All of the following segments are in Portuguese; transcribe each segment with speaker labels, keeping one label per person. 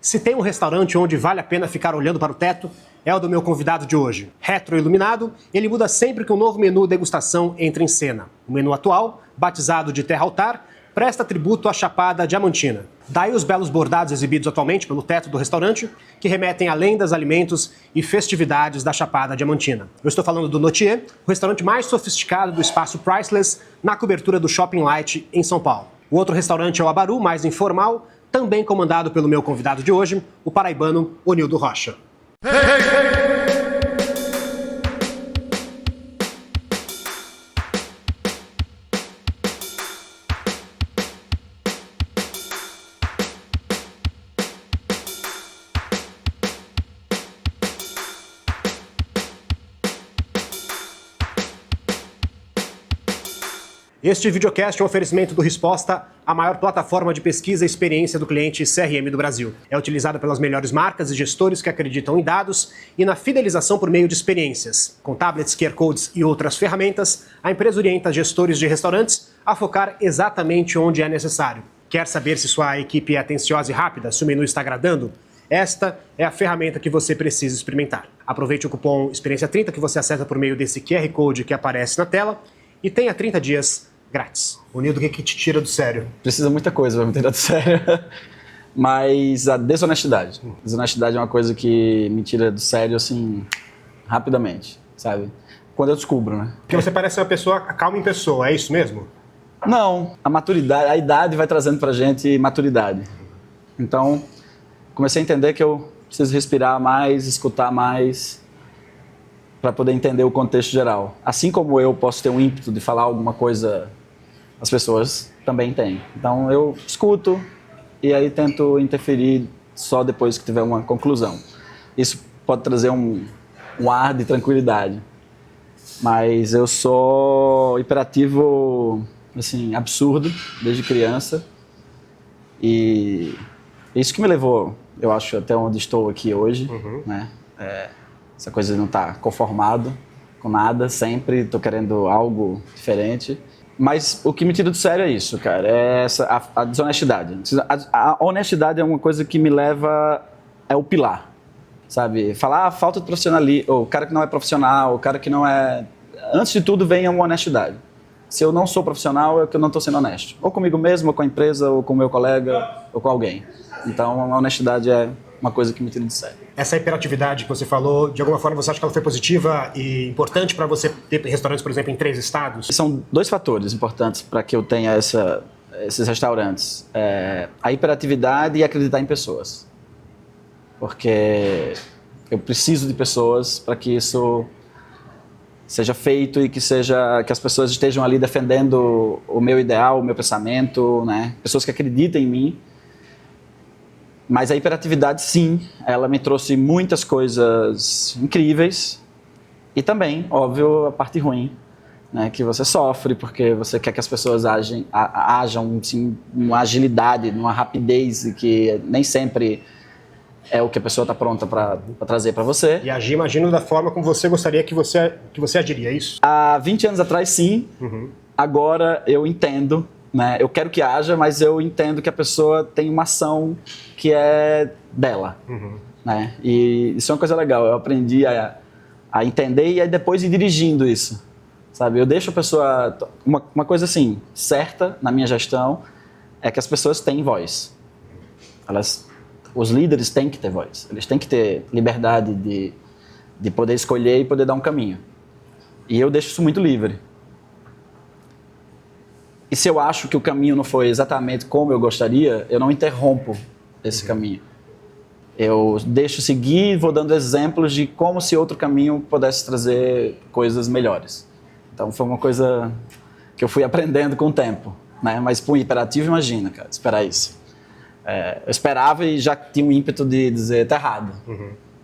Speaker 1: Se tem um restaurante onde vale a pena ficar olhando para o teto, é o do meu convidado de hoje. Retroiluminado, ele muda sempre que um novo menu degustação entra em cena. O menu atual, batizado de Terra Altar, presta tributo à Chapada Diamantina. Daí os belos bordados exibidos atualmente pelo teto do restaurante, que remetem a lendas, alimentos e festividades da Chapada Diamantina. Eu estou falando do Notier, o restaurante mais sofisticado do espaço Priceless, na cobertura do Shopping Light, em São Paulo. O outro restaurante é o Abaru, mais informal, também comandado pelo meu convidado de hoje, o paraibano Onildo Rocha. Este videocast é um oferecimento do Resposta, a maior plataforma de pesquisa e experiência do cliente CRM do Brasil. É utilizada pelas melhores marcas e gestores que acreditam em dados e na fidelização por meio de experiências. Com tablets, QR Codes e outras ferramentas, a empresa orienta gestores de restaurantes a focar exatamente onde é necessário. Quer saber se sua equipe é atenciosa e rápida, se o menu está agradando? Esta é a ferramenta que você precisa experimentar. Aproveite o cupom Experiência30 que você acessa por meio desse QR Code que aparece na tela e tenha 30 dias grátis. Onildo, o que te tira do sério?
Speaker 2: Precisa muita coisa para me tirar do sério. Mas a desonestidade. Desonestidade é uma coisa que me tira do sério, assim, rapidamente, sabe? Quando eu descubro, né?
Speaker 1: Porque você parece uma pessoa calma em pessoa, é isso mesmo?
Speaker 2: Não, a maturidade, a idade vai trazendo pra gente maturidade. Então, comecei a entender que eu preciso respirar mais, escutar mais, para poder entender o contexto geral. Assim como eu posso ter um ímpeto de falar alguma coisa, as pessoas também têm. Então eu escuto e aí tento interferir só depois que tiver uma conclusão. Isso pode trazer um ar de tranquilidade. Mas eu sou hiperativo, assim, absurdo, desde criança. E isso que me levou, eu acho, até onde estou aqui hoje, né? Essa coisa de não estar conformado com nada, sempre estou querendo algo diferente. Mas o que me tira do sério é isso, cara, é a desonestidade. A honestidade é uma coisa que me leva, é o pilar, sabe? Falar falta de profissionalismo, ou o cara que não é profissional, o cara que não é... Antes de tudo vem uma honestidade. Se eu não sou profissional, é que eu não estou sendo honesto. Ou comigo mesmo, ou com a empresa, ou com o meu colega, ou com alguém. Então, a honestidade é uma coisa que me tira de sério.
Speaker 1: Essa hiperatividade que você falou, de alguma forma você acha que ela foi positiva e importante para você ter restaurantes, por exemplo, em 3 estados?
Speaker 2: São 2 fatores importantes para que eu tenha esses restaurantes. A hiperatividade e acreditar em pessoas. Porque eu preciso de pessoas para que isso seja feito e que as pessoas estejam ali defendendo o meu ideal, o meu pensamento, né? Pessoas que acreditem em mim. Mas a hiperatividade, sim, ela me trouxe muitas coisas incríveis e também, óbvio, a parte ruim, né, que você sofre porque você quer que as pessoas ajam assim, numa agilidade, numa rapidez e que nem sempre é o que a pessoa está pronta para trazer para você.
Speaker 1: E agir, imagino, da forma como você gostaria que você agiria, é isso?
Speaker 2: Há 20 anos atrás, sim. Agora eu entendo. Né? Eu quero que haja, mas eu entendo que a pessoa tem uma ação que é dela. Né? E isso é uma coisa legal. Eu aprendi a entender e aí depois ir dirigindo isso. Sabe? Eu deixo a pessoa... Uma coisa assim, certa na minha gestão é que as pessoas têm voz. Os líderes têm que ter voz. Eles têm que ter liberdade de poder escolher e poder dar um caminho. E eu deixo isso muito livre. E se eu acho que o caminho não foi exatamente como eu gostaria, eu não interrompo esse caminho. Eu deixo seguir e vou dando exemplos de como se outro caminho pudesse trazer coisas melhores. Então foi uma coisa que eu fui aprendendo com o tempo. Né? Mas para um hiperativo, imagina, cara, esperar isso. Eu esperava e já tinha um ímpeto de dizer, tá errado.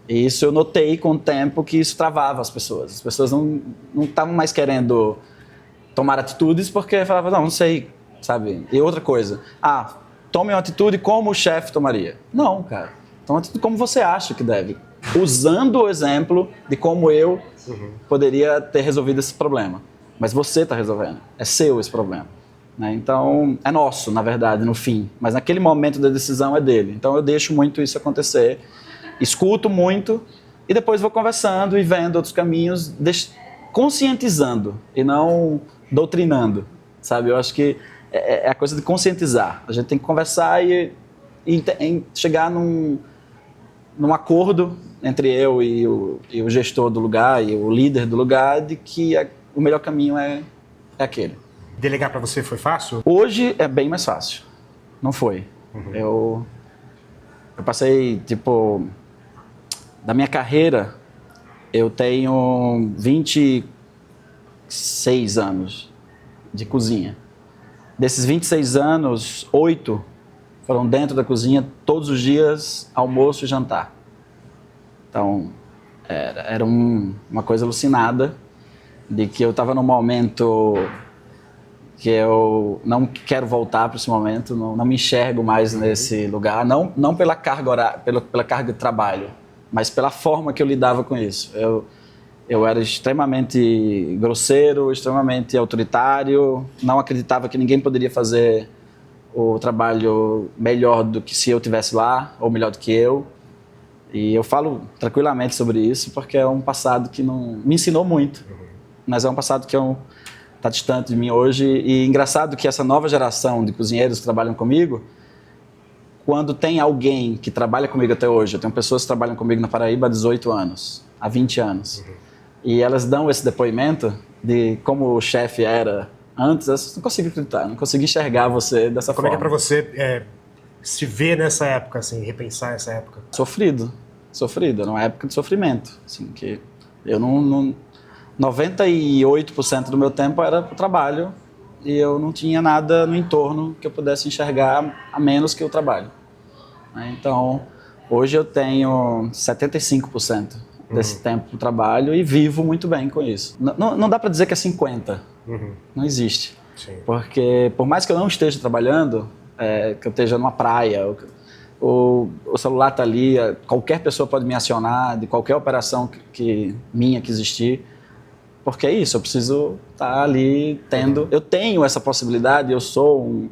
Speaker 2: E isso eu notei com o tempo que isso travava as pessoas. As pessoas não estavam mais querendo tomar atitudes porque falavam, não sei, sabe? E outra coisa, tome uma atitude como o chefe tomaria. Não, cara, tome uma atitude como você acha que deve. Usando o exemplo de como eu poderia ter resolvido esse problema. Mas você está resolvendo, é seu esse problema. né? Então, é nosso, na verdade, no fim. Mas naquele momento da decisão é dele. Então, eu deixo muito isso acontecer, escuto muito e depois vou conversando e vendo outros caminhos, conscientizando e não doutrinando, sabe? Eu acho que é a coisa de conscientizar. A gente tem que conversar e chegar num acordo entre eu e o gestor do lugar e o líder do lugar de que o melhor caminho é aquele.
Speaker 1: Delegar para você foi fácil?
Speaker 2: Hoje é bem mais fácil. Não foi. Eu passei, da minha carreira, eu tenho 26 anos de cozinha. Desses 26 anos, 8 foram dentro da cozinha todos os dias, almoço e jantar. Então, era uma coisa alucinada de que eu estava num momento que eu não quero voltar para esse momento, não me enxergo mais nesse lugar, não pela carga pela carga de trabalho, mas pela forma que eu lidava com isso. Eu era extremamente grosseiro, extremamente autoritário, não acreditava que ninguém poderia fazer o trabalho melhor do que se eu estivesse lá, ou melhor do que eu. E eu falo tranquilamente sobre isso, porque é um passado que não me ensinou muito, mas é um passado que está distante de mim hoje. E engraçado que essa nova geração de cozinheiros que trabalham comigo, quando tem alguém que trabalha comigo até hoje, eu tenho pessoas que trabalham comigo na Paraíba há 18 anos, há 20 anos, e elas dão esse depoimento de como o chefe era antes, eu não consigo acreditar, não consigo enxergar você dessa forma.
Speaker 1: Como é que é para você se ver nessa época, assim, repensar essa época?
Speaker 2: Sofrido, era uma época de sofrimento, assim, que eu 98% do meu tempo era para o trabalho e eu não tinha nada no entorno que eu pudesse enxergar a menos que o trabalho. Então, hoje eu tenho 75% desse tempo para o trabalho e vivo muito bem com isso. Não dá para dizer que é 50%, não existe.
Speaker 1: Sim.
Speaker 2: Porque por mais que eu não esteja trabalhando, que eu esteja numa praia, o celular está ali, qualquer pessoa pode me acionar de qualquer operação minha que existir, porque é isso, eu preciso estar ali tendo... Eu tenho essa possibilidade, eu sou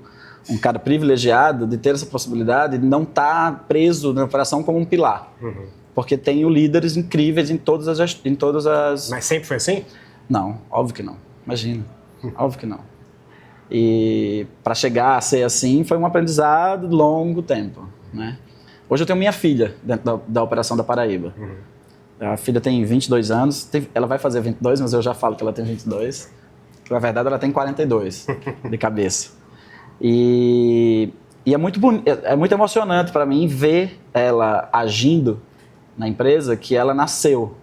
Speaker 2: um cara privilegiado de ter essa possibilidade de não estar preso na operação como um pilar. Porque tenho líderes incríveis em todas as...
Speaker 1: Mas sempre foi assim?
Speaker 2: Não, óbvio que não. Imagina, óbvio que não. E para chegar a ser assim foi um aprendizado de longo tempo, né? Hoje eu tenho minha filha dentro da Operação da Paraíba. A filha tem 22 anos, ela vai fazer 22, mas eu já falo que ela tem 22. Na verdade, ela tem 42 de cabeça. E é muito emocionante para mim ver ela agindo na empresa que ela nasceu,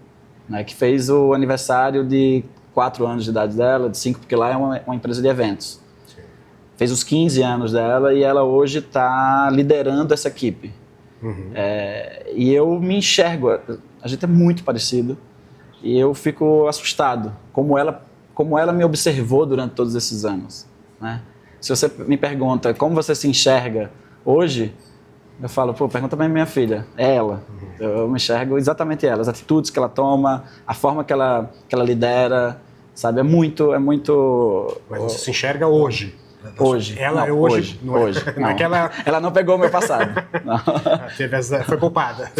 Speaker 2: né? Que fez o aniversário de 4 anos de idade dela, de 5, porque lá é uma empresa de eventos. Sim. Fez os 15 anos dela e ela hoje está liderando essa equipe. E eu me enxergo, a gente é muito parecido e eu fico assustado como ela me observou durante todos esses anos, né? Se você me pergunta como você se enxerga hoje, eu falo, pergunta pra minha filha, é ela. Eu me enxergo exatamente ela, as atitudes que ela toma, a forma que ela lidera, sabe? É muito...
Speaker 1: Mas você se enxerga hoje?
Speaker 2: Hoje.
Speaker 1: Ela
Speaker 2: não,
Speaker 1: hoje.
Speaker 2: Hoje.
Speaker 1: Não. Naquela...
Speaker 2: Ela não pegou o meu passado.
Speaker 1: Foi poupada.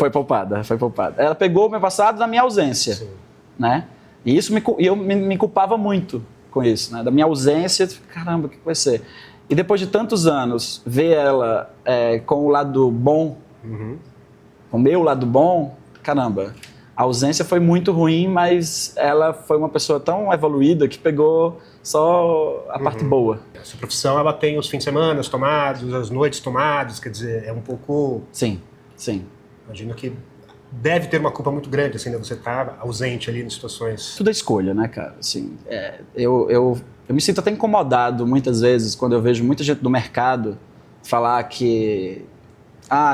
Speaker 2: Foi poupada. Ela pegou o meu passado na minha ausência. Sim. Né? E isso eu me culpava muito com isso, né? Da minha ausência, caramba, o que vai ser? E depois de tantos anos, ver ela com o lado bom, com o meu lado bom, caramba, a ausência foi muito ruim, mas ela foi uma pessoa tão evoluída que pegou só a parte boa.
Speaker 1: A sua profissão, ela tem os fins de semana tomados, as noites tomadas, quer dizer, é um pouco...
Speaker 2: Sim.
Speaker 1: Imagino que deve ter uma culpa muito grande, assim, de você estar ausente ali em situações...
Speaker 2: Tudo é escolha, né, cara? Assim, eu me sinto até incomodado muitas vezes quando eu vejo muita gente do mercado falar que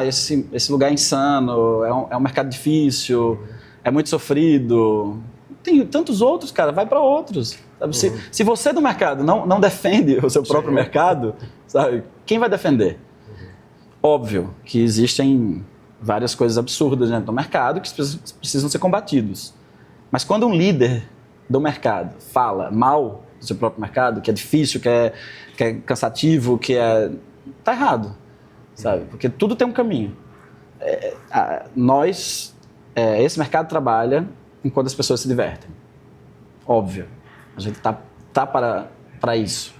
Speaker 2: esse lugar é insano, é um mercado difícil, é muito sofrido. Tem tantos outros, cara, vai para outros. Sabe? Se você do mercado não defende o seu próprio mercado, sabe? Quem vai defender? Óbvio que existem várias coisas absurdas dentro do mercado que precisam ser combatidos. Mas quando um líder do mercado fala mal do seu próprio mercado, que é difícil, que é cansativo, tá errado, sabe? Porque tudo tem um caminho. Esse mercado trabalha enquanto as pessoas se divertem. Óbvio. A gente tá para isso.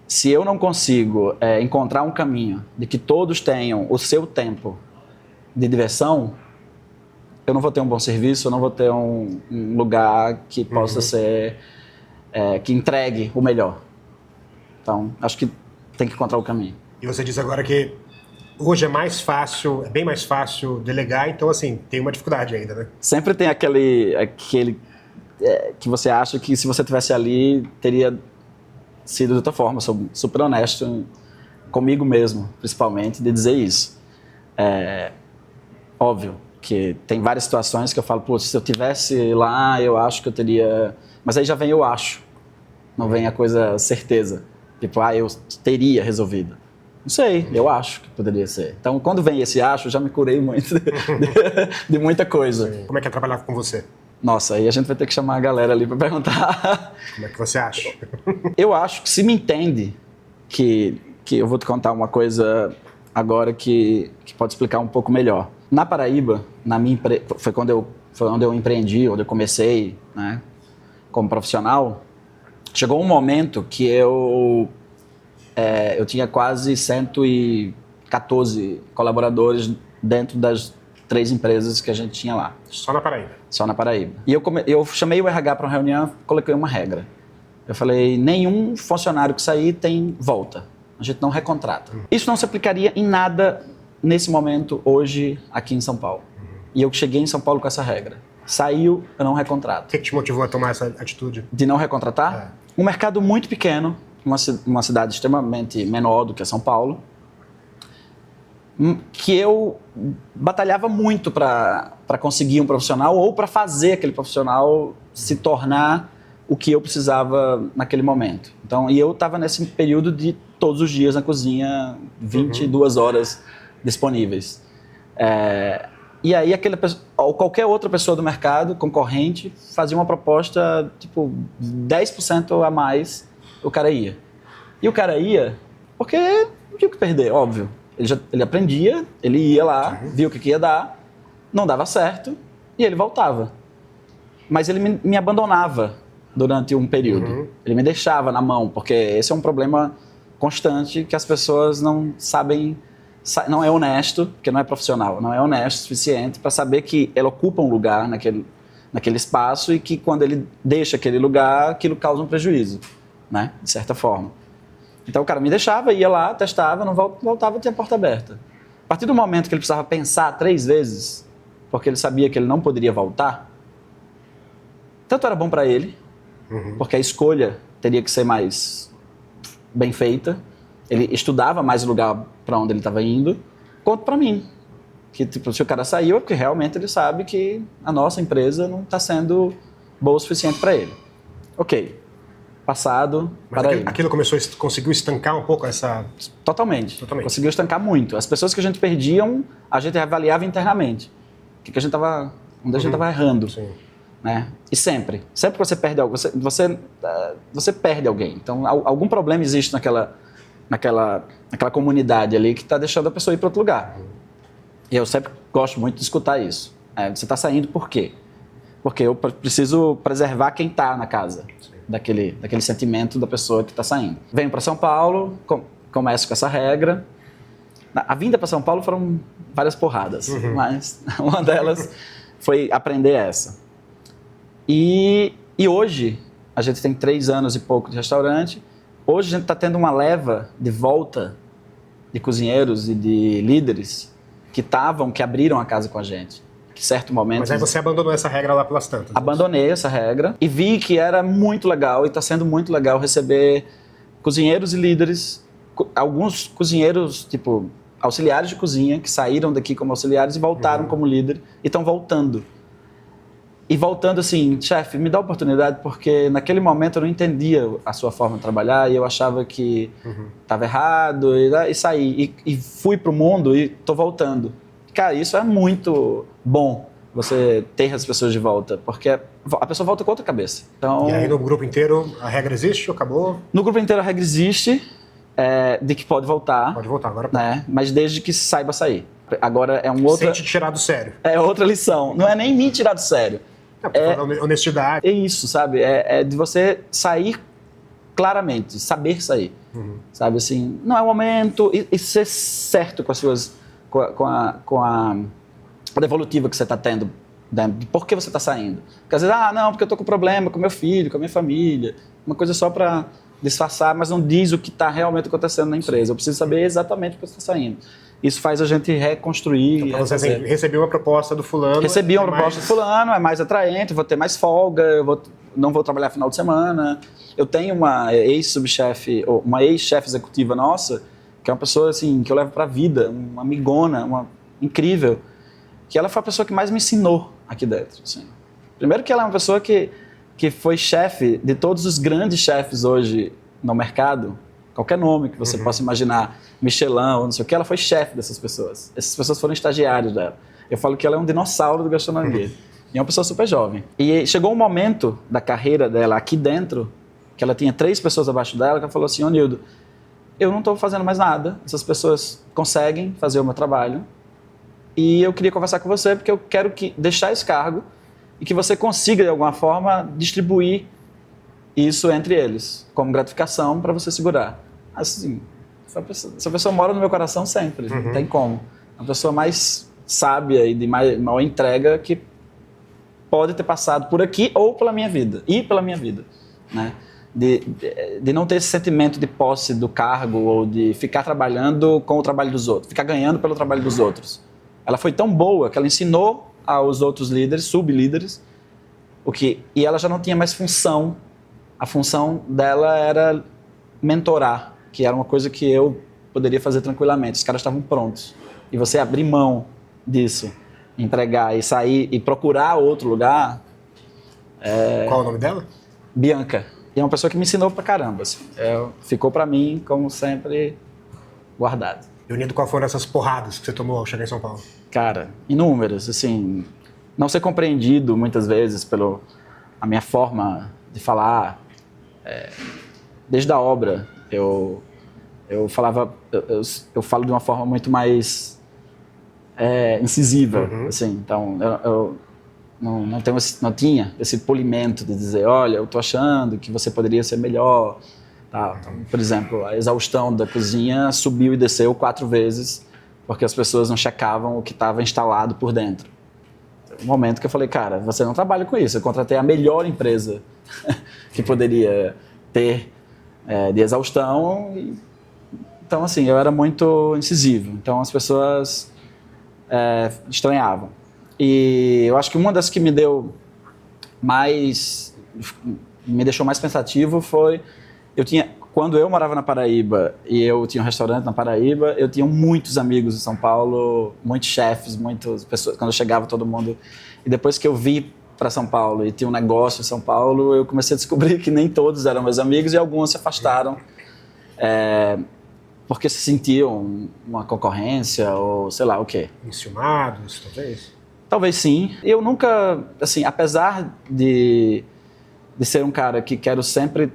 Speaker 2: Se eu não consigo encontrar um caminho de que todos tenham o seu tempo de diversão, eu não vou ter um bom serviço, eu não vou ter um lugar que possa ser, que entregue o melhor. Então, acho que tem que encontrar o caminho.
Speaker 1: E você diz agora que hoje é bem mais fácil delegar, então assim, tem uma dificuldade ainda, né?
Speaker 2: Sempre tem aquele que você acha que se você tivesse ali, teria sido de outra forma. Sou super honesto comigo mesmo, principalmente, de dizer isso. Óbvio que tem várias situações que eu falo, pô, se eu tivesse lá, eu acho que eu teria... Mas aí já vem eu acho, não vem a coisa certeza. Tipo, eu teria resolvido. Não sei, eu acho que poderia ser. Então, quando vem esse acho, eu já me curei muito de muita coisa.
Speaker 1: Sim. Como é que é trabalhar com você?
Speaker 2: Nossa, aí a gente vai ter que chamar a galera ali para perguntar.
Speaker 1: Como é que você acha?
Speaker 2: Eu acho que se me entende, que eu vou te contar uma coisa agora que pode explicar um pouco melhor. Na Paraíba, foi onde eu empreendi, onde eu comecei, né, como profissional. Chegou um momento que eu tinha quase 114 colaboradores dentro das 3 empresas que a gente tinha lá.
Speaker 1: Só na Paraíba?
Speaker 2: Só na Paraíba. E eu chamei o RH para uma reunião, coloquei uma regra. Eu falei, nenhum funcionário que sair tem volta. A gente não recontrata. Isso não se aplicaria em nada nesse momento, hoje, aqui em São Paulo. E eu cheguei em São Paulo com essa regra. Saiu, eu não recontrato.
Speaker 1: O que te motivou a tomar essa atitude?
Speaker 2: De não recontratar? Um mercado muito pequeno, uma cidade extremamente menor do que São Paulo, que eu batalhava muito para conseguir um profissional ou para fazer aquele profissional se tornar o que eu precisava naquele momento. Então, e eu estava nesse período de todos os dias na cozinha, 22 horas disponíveis. E aí ou qualquer outra pessoa do mercado, concorrente, fazia uma proposta tipo 10% a mais, o cara ia. E o cara ia porque não tinha o que perder, óbvio. Ele aprendia, ele ia lá, via o que ia dar, não dava certo e ele voltava. Mas ele me abandonava durante um período. Ele me deixava na mão, porque esse é um problema constante que as pessoas não sabem, não é honesto, porque não é profissional, não é honesto o suficiente para saber que ele ocupa um lugar naquele espaço e que quando ele deixa aquele lugar, aquilo causa um prejuízo, né? De certa forma. Então o cara me deixava, ia lá, testava, não voltava, tinha a porta aberta. A partir do momento que ele precisava pensar 3 vezes, porque ele sabia que ele não poderia voltar, tanto era bom para ele, porque a escolha teria que ser mais bem feita, ele estudava mais o lugar para onde ele estava indo, quanto para mim. Que tipo, se o cara saiu é porque realmente ele sabe que a nossa empresa não está sendo boa o suficiente para ele. Ok. Passado,
Speaker 1: mas aquilo conseguiu estancar um pouco essa...
Speaker 2: Totalmente. Conseguiu estancar muito. As pessoas que a gente perdiam, a gente avaliava internamente. Onde a gente estava errando.
Speaker 1: Sim.
Speaker 2: Né? E sempre que você perde algo, você perde alguém. Então, algum problema existe naquela comunidade ali que está deixando a pessoa ir para outro lugar. E eu sempre gosto muito de escutar isso. Você está saindo por quê? Porque eu preciso preservar quem está na casa. Daquele sentimento da pessoa que está saindo. Venho para São Paulo, começo com essa regra. A vinda para São Paulo foram várias porradas, mas uma delas foi aprender essa. E hoje, a gente tem 3 anos e pouco de restaurante, hoje a gente está tendo uma leva de volta de cozinheiros e de líderes que abriram a casa com a gente. Que certo momento...
Speaker 1: Mas aí você abandonou essa regra lá pelas tantas.
Speaker 2: Abandonei essa regra e vi que era muito legal e está sendo muito legal receber cozinheiros e líderes, alguns cozinheiros, tipo, auxiliares de cozinha, que saíram daqui como auxiliares e voltaram como líder e estão voltando. E voltando assim, chefe, me dá oportunidade, porque naquele momento eu não entendia a sua forma de trabalhar e eu achava que estava errado e saí. E fui para o mundo e estou voltando. Cara, isso é muito bom, você ter as pessoas de volta, porque a pessoa volta com outra cabeça. Então,
Speaker 1: E aí no grupo inteiro a regra existe ou acabou?
Speaker 2: no grupo inteiro a regra existe de que pode voltar.
Speaker 1: Pode voltar agora. Pode.
Speaker 2: Né? Mas desde que saiba sair. Agora é um outra...
Speaker 1: Sem te tirar do sério.
Speaker 2: É outra lição. Não é nem me tirar do sério.
Speaker 1: Honestidade.
Speaker 2: É isso, sabe? É de você sair claramente, saber sair. Sabe assim, não é o momento, e ser certo com as suas, com a devolutiva que você está tendo, né? Por que você está saindo? Porque às vezes, não, porque eu estou com problema com meu filho, com a minha família, uma coisa só para disfarçar, mas não diz o que está realmente acontecendo na empresa. Eu preciso saber exatamente por que você está saindo. Isso faz a gente reconstruir.
Speaker 1: Então, você recebi uma proposta do fulano.
Speaker 2: Recebi uma proposta do fulano, é mais atraente, vou ter mais folga, não vou trabalhar final de semana. Eu tenho uma ex-subchefe, uma ex-chefe executiva nossa, que é uma pessoa assim, que eu levo para a vida, uma amigona, uma incrível, que ela foi a pessoa que mais me ensinou aqui dentro. Assim. Primeiro que ela é uma pessoa que foi chefe de todos os grandes chefes hoje no mercado, qualquer nome que você possa imaginar, Michelin ou não sei o que, ela foi chefe dessas pessoas. Essas pessoas foram estagiários dela. Eu falo que ela é um dinossauro do gastronomia. E é uma pessoa super jovem. E chegou um momento da carreira dela aqui dentro, que ela tinha 3 pessoas abaixo dela, que ela falou assim, Nildo, eu não estou fazendo mais nada, essas pessoas conseguem fazer o meu trabalho, e eu queria conversar com você porque eu quero deixar esse cargo e que você consiga, de alguma forma, distribuir isso entre eles, como gratificação para você segurar. Assim, essa pessoa mora no meu coração sempre, não tem como. A pessoa mais sábia e de maior entrega que pode ter passado por aqui ou pela minha vida, né? De não ter esse sentimento de posse do cargo ou de ficar trabalhando com o trabalho dos outros, ficar ganhando pelo trabalho dos outros. Ela foi tão boa que ela ensinou aos outros líderes, sublíderes, e ela já não tinha mais função. A função dela era mentorar, que era uma coisa que eu poderia fazer tranquilamente. Os caras estavam prontos. E você abrir mão disso, entregar e sair e procurar outro lugar...
Speaker 1: Qual é o nome dela?
Speaker 2: Bianca. E é uma pessoa que me ensinou pra caramba. Assim. Ficou pra mim, como sempre, guardado.
Speaker 1: E Nildo, qual foram essas porradas que você tomou ao chegar em São Paulo?
Speaker 2: Cara, inúmeras. Assim, não ser compreendido muitas vezes pela minha forma de falar. Desde a obra, eu falo de uma forma muito mais incisiva. Assim, então, eu não tinha esse polimento de dizer, olha, eu estou achando que você poderia ser melhor. Tá? Então, por exemplo, a exaustão da cozinha subiu e desceu 4 vezes porque as pessoas não checavam o que estava instalado por dentro. Um momento que eu falei, cara, você não trabalha com isso. Eu contratei a melhor empresa que poderia ter de exaustão. Então, assim, eu era muito incisivo. Então, as pessoas estranhavam. E eu acho que uma das que me deixou mais pensativo foi... Quando eu morava na Paraíba e eu tinha um restaurante na Paraíba, eu tinha muitos amigos em São Paulo, muitos chefes, muitas pessoas, quando eu chegava todo mundo. E depois que eu vi para São Paulo e tinha um negócio em São Paulo, eu comecei a descobrir que nem todos eram meus amigos e alguns se afastaram porque se sentiam uma concorrência ou sei lá o quê.
Speaker 1: Enciumados, talvez?
Speaker 2: Talvez sim. Eu nunca, assim, apesar de ser um cara que quero sempre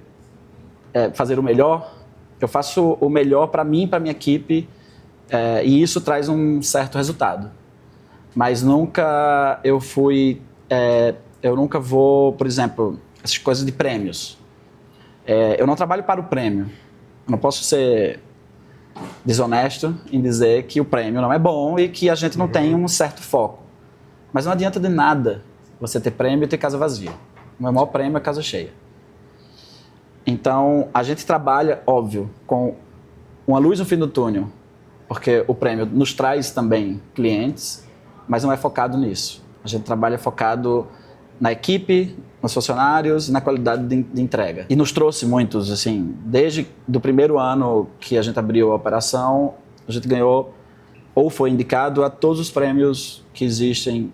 Speaker 2: fazer o melhor, eu faço o melhor para mim e para minha equipe e isso traz um certo resultado. Mas nunca eu nunca vou, por exemplo, essas coisas de prêmios. Eu não trabalho para o prêmio. Eu não posso ser desonesto em dizer que o prêmio não é bom e que a gente não tem um certo foco. Mas não adianta de nada você ter prêmio e ter casa vazia. O meu maior prêmio é casa cheia. Então, a gente trabalha, óbvio, com uma luz no fim do túnel, porque o prêmio nos traz também clientes, mas não é focado nisso. A gente trabalha focado na equipe, nos funcionários e na qualidade de entrega. E nos trouxe muitos, assim, desde do primeiro ano que a gente abriu a operação, a gente ganhou ou foi indicado a todos os prêmios que existem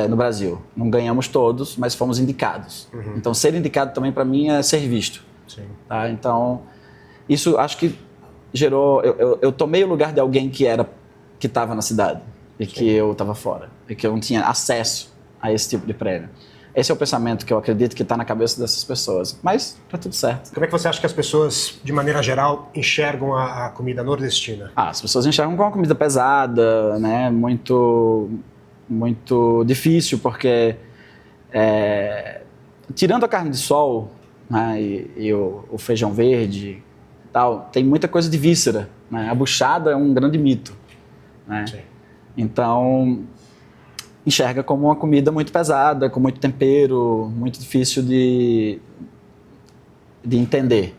Speaker 2: no Brasil. Não ganhamos todos, mas fomos indicados. Então, ser indicado também para mim é ser visto.
Speaker 1: Sim.
Speaker 2: Tá? Então, isso acho que gerou... Eu tomei o lugar de alguém que estava na cidade e que eu estava fora. E que eu não tinha acesso a esse tipo de prêmio. Esse é o pensamento que eu acredito que está na cabeça dessas pessoas. Mas tá tudo certo.
Speaker 1: Como é que você acha que as pessoas, de maneira geral, enxergam a comida nordestina?
Speaker 2: As pessoas enxergam como uma comida pesada, né? Muito difícil, porque tirando a carne de sol, né, e o feijão verde, tal, tem muita coisa de víscera, né? A buchada é um grande mito, né?
Speaker 1: Sim.
Speaker 2: Então, enxerga como uma comida muito pesada, com muito tempero, muito difícil de entender,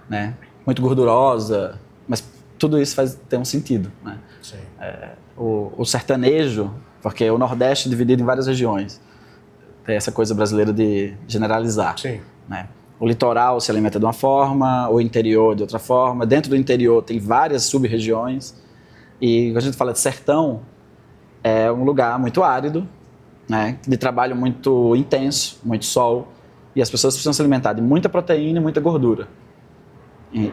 Speaker 2: né? Muito gordurosa, mas tudo isso tem um sentido, né?
Speaker 1: Sim.
Speaker 2: O sertanejo, porque o Nordeste é dividido em várias regiões, tem essa coisa brasileira de generalizar.
Speaker 1: Sim.
Speaker 2: Né? O litoral se alimenta de uma forma, o interior de outra forma. Dentro do interior tem várias sub-regiões. E quando a gente fala de sertão, é um lugar muito árido, né? De trabalho muito intenso, muito sol. E as pessoas precisam se alimentar de muita proteína e muita gordura.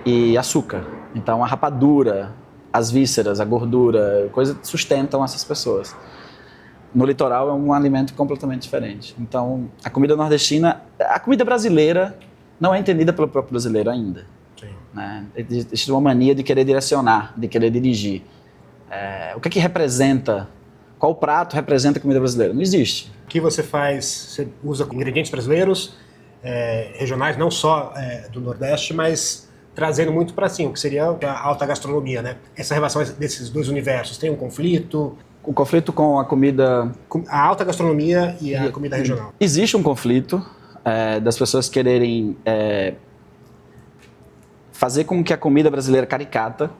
Speaker 2: E açúcar. Então a rapadura, as vísceras, a gordura, coisas sustentam essas pessoas. No litoral é um alimento completamente diferente. Então, a comida nordestina, a comida brasileira não é entendida pelo próprio brasileiro ainda.
Speaker 1: Sim.
Speaker 2: Né? Existe uma mania de querer direcionar, de querer dirigir. O que representa, qual prato representa a comida brasileira? Não existe.
Speaker 1: O que você faz? Você usa ingredientes brasileiros, regionais, não só do Nordeste, mas trazendo muito para cima, o que seria a alta gastronomia, né? Essa relação desses dois universos, tem um conflito?
Speaker 2: O conflito com a comida...
Speaker 1: A alta gastronomia e a comida regional.
Speaker 2: Existe um conflito das pessoas quererem fazer com que a comida brasileira caricata,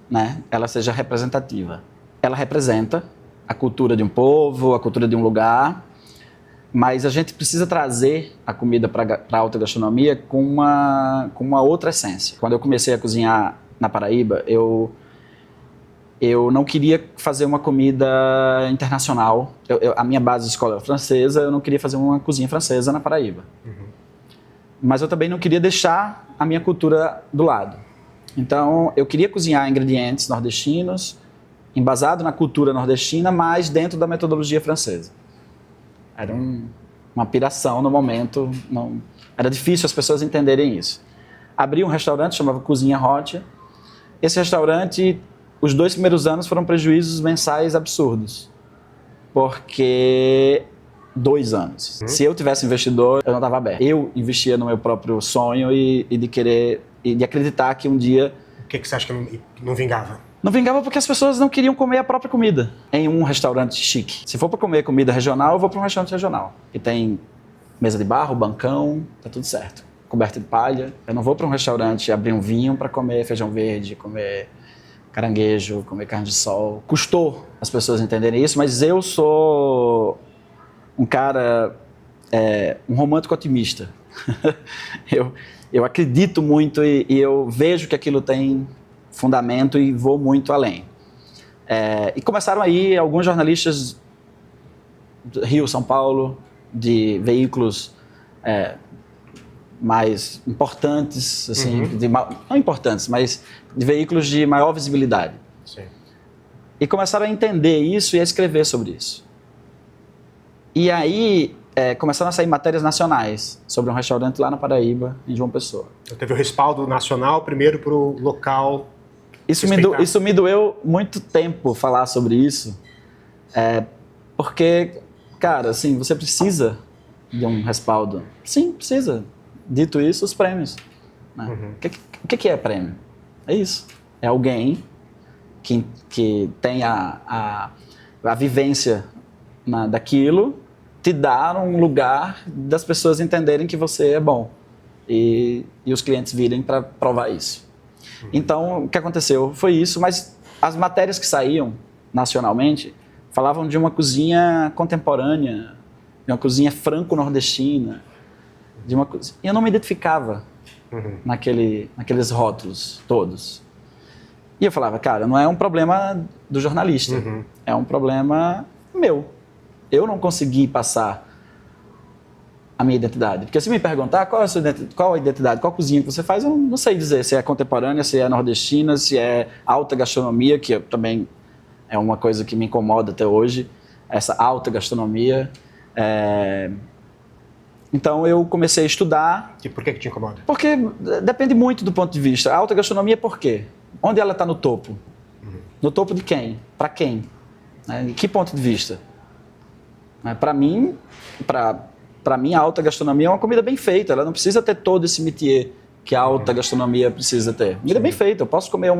Speaker 2: né, ela seja representativa. Ela representa a cultura de um povo, a cultura de um lugar, mas a gente precisa trazer a comida para a alta gastronomia com uma outra essência. Quando eu comecei a cozinhar na Paraíba, eu não queria fazer uma comida internacional. A minha base de escola era francesa, eu não queria fazer uma cozinha francesa na Paraíba. Uhum. Mas eu também não queria deixar a minha cultura do lado. Então, eu queria cozinhar ingredientes nordestinos, embasado na cultura nordestina, mas dentro da metodologia francesa. Era uma piração no momento, era difícil as pessoas entenderem isso. Abri um restaurante, chamava Cozinha Hot. Esse restaurante... Os 2 primeiros anos foram prejuízos mensais absurdos, porque 2 anos. Se eu tivesse investidor, eu não estava aberto. Eu investia no meu próprio sonho e de querer e de acreditar que um dia...
Speaker 1: O que você acha que não vingava?
Speaker 2: Não vingava porque as pessoas não queriam comer a própria comida em um restaurante chique. Se for para comer comida regional, eu vou para um restaurante regional, que tem mesa de barro, bancão, tá tudo certo. Coberta de palha. Eu não vou para um restaurante abrir um vinho para comer feijão verde, comer... caranguejo, comer carne de sol. Custou as pessoas entenderem isso, mas eu sou um cara, um romântico otimista. eu acredito muito e eu vejo que aquilo tem fundamento e vou muito além. E começaram aí alguns jornalistas do Rio, São Paulo, de veículos mais importantes, assim, não importantes, mas de veículos de maior visibilidade.
Speaker 1: Sim.
Speaker 2: E começaram a entender isso e a escrever sobre isso. E aí começaram a sair matérias nacionais sobre um restaurante lá na Paraíba, em João Pessoa.
Speaker 1: Então, teve o respaldo nacional primeiro para o local.
Speaker 2: Isso me doeu muito tempo falar sobre isso, porque, cara, assim, você precisa de um respaldo. Sim, precisa. Dito isso, os prêmios. Né? O que é prêmio? É isso. É alguém que tem a vivência daquilo, te dar um lugar das pessoas entenderem que você é bom. E os clientes virem para provar isso. Então, o que aconteceu foi isso, mas as matérias que saíam nacionalmente falavam de uma cozinha contemporânea, de uma cozinha franco-nordestina, e eu não me identificava naqueles rótulos todos. E eu falava, cara, não é um problema do jornalista, é um problema meu. Eu não consegui passar a minha identidade. Porque se me perguntar qual a identidade, qual cozinha que você faz, eu não sei dizer se é contemporânea, se é nordestina, se é alta gastronomia, que também é uma coisa que me incomoda até hoje, essa alta gastronomia. Então eu comecei a estudar.
Speaker 1: E por que te incomoda?
Speaker 2: Porque depende muito do ponto de vista. A alta gastronomia por quê? Onde ela está no topo? No topo de quem? Para quem? Em que ponto de vista? Para mim, a alta gastronomia é uma comida bem feita. Ela não precisa ter todo esse métier que a alta gastronomia precisa ter. Comida bem feita. Eu posso comer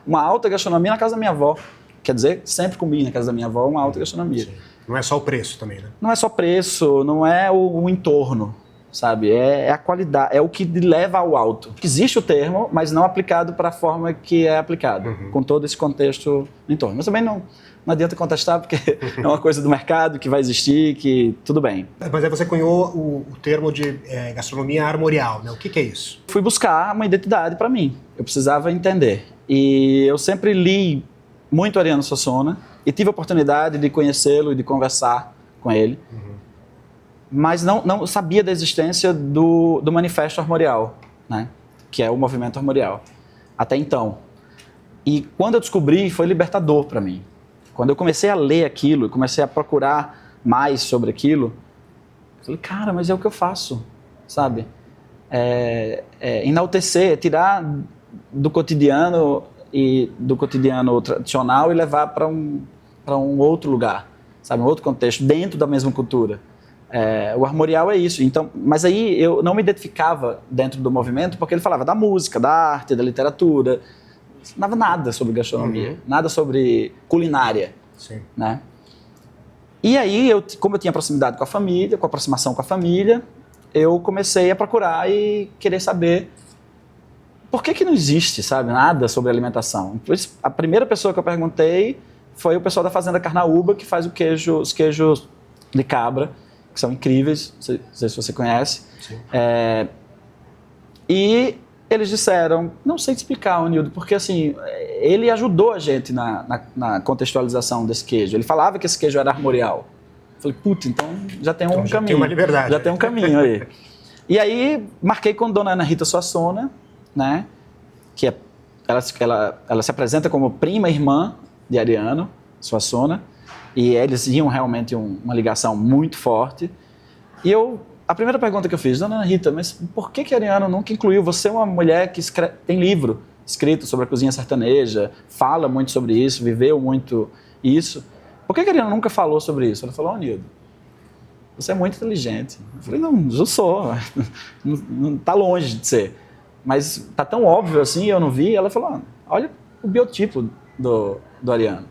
Speaker 2: uma alta gastronomia na casa da minha avó. Quer dizer, sempre comi na casa da minha avó uma alta gastronomia.
Speaker 1: Sim. Não é só o preço também, né?
Speaker 2: Não é só preço, não é o entorno, sabe? É a qualidade, é o que leva ao alto. Existe o termo, mas não aplicado para a forma que é aplicado, com todo esse contexto no entorno. Mas também não adianta contestar, porque é uma coisa do mercado que vai existir, que tudo bem.
Speaker 1: Mas aí você cunhou o termo de gastronomia armorial, né? O que é isso?
Speaker 2: Fui buscar uma identidade para mim. Eu precisava entender. E eu sempre li muito Ariano Suassuna e tive a oportunidade de conhecê-lo e de conversar com ele. Mas não sabia da existência do Manifesto Armorial, né? Que é o movimento armorial, até então. E quando eu descobri, foi libertador para mim. Quando eu comecei a ler aquilo, comecei a procurar mais sobre aquilo, eu falei, cara, mas é o que eu faço, sabe? Enaltecer, tirar do cotidiano tradicional e levar para um outro lugar, sabe? Um outro contexto, dentro da mesma cultura. O armorial é isso. Então, mas aí eu não me identificava dentro do movimento porque ele falava da música, da arte, da literatura. Não falava nada sobre gastronomia, nada sobre culinária.
Speaker 1: Sim.
Speaker 2: Né? E aí, como eu tinha proximidade com a família, com a aproximação com a família, eu comecei a procurar e querer saber por que não existe, sabe, nada sobre alimentação. A primeira pessoa que eu perguntei foi o pessoal da Fazenda Carnaúba, que faz os queijos de cabra, que são incríveis, não sei se você conhece.
Speaker 1: Sim.
Speaker 2: E eles disseram, não sei te explicar, Nildo, porque assim, ele ajudou a gente na contextualização desse queijo. Ele falava que esse queijo era armorial. Eu falei, puta, então já tem um caminho. Já
Speaker 1: tem uma liberdade.
Speaker 2: Já tem um caminho aí. E aí, marquei com Dona Ana Rita Suassuna, né? Que ela se apresenta como prima irmã de Ariano Suassuna. E eles iam realmente uma ligação muito forte. E a primeira pergunta que eu fiz, Dona Ana Rita, mas por que Ariano nunca incluiu? Você é uma mulher que tem livro escrito sobre a cozinha sertaneja, fala muito sobre isso, viveu muito isso. Por que Ariano nunca falou sobre isso? Ela falou, Nildo, você é muito inteligente. Eu falei, não, eu sou. Não tá longe de ser. Mas tá tão óbvio assim, eu não vi. Ela falou, olha o biotipo do Ariano.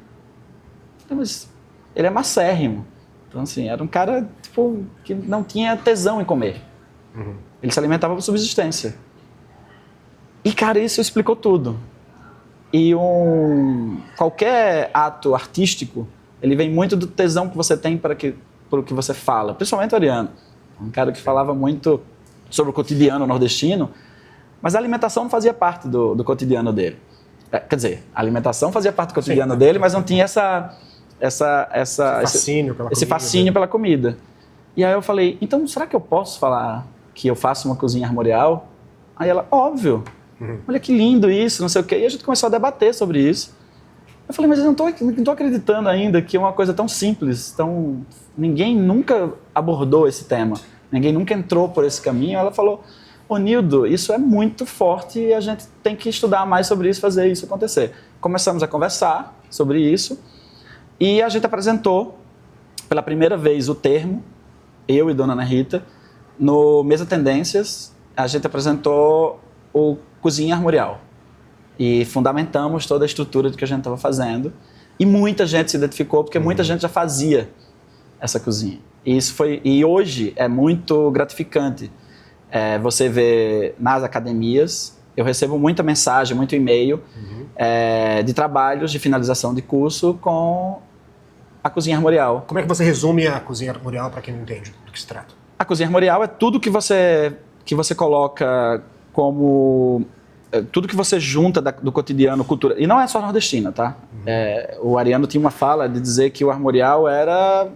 Speaker 2: Eu falei, mas ele é macérrimo. Então, assim, era um cara tipo, que não tinha tesão em comer. Ele se alimentava por subsistência. E, cara, isso explicou tudo. E qualquer ato artístico, ele vem muito do tesão que você tem por o que você fala. Principalmente o Ariano. Um cara que falava muito sobre o cotidiano nordestino, mas a alimentação não fazia parte do cotidiano dele. Quer dizer, a alimentação fazia parte do cotidiano dele, mas não tinha esse fascínio pela comida. E aí eu falei, então será que eu posso falar que eu faço uma cozinha armorial? Aí ela, óbvio, olha que lindo isso, não sei o quê. E a gente começou a debater sobre isso. Eu falei, mas eu não tô acreditando ainda que é uma coisa tão simples, ninguém nunca abordou esse tema, ninguém nunca entrou por esse caminho. Ela falou, ô Nildo, isso é muito forte e a gente tem que estudar mais sobre isso, fazer isso acontecer. Começamos a conversar sobre isso. E a gente apresentou pela primeira vez o termo, eu e Dona Ana Rita, no Mesa Tendências, a gente apresentou o Cozinha Armorial. E fundamentamos toda a estrutura do que a gente estava fazendo. E muita gente se identificou, porque muita gente já fazia essa cozinha. E hoje é muito gratificante. Você vê nas academias, eu recebo muita mensagem, muito e-mail de trabalhos de finalização de curso com a cozinha armorial.
Speaker 1: Como é que você resume a cozinha armorial para quem não entende do que se trata?
Speaker 2: A cozinha armorial é tudo que você coloca como... tudo que você junta do cotidiano, cultura. E não é só nordestina, tá? O Ariano tinha uma fala de dizer que o armorial era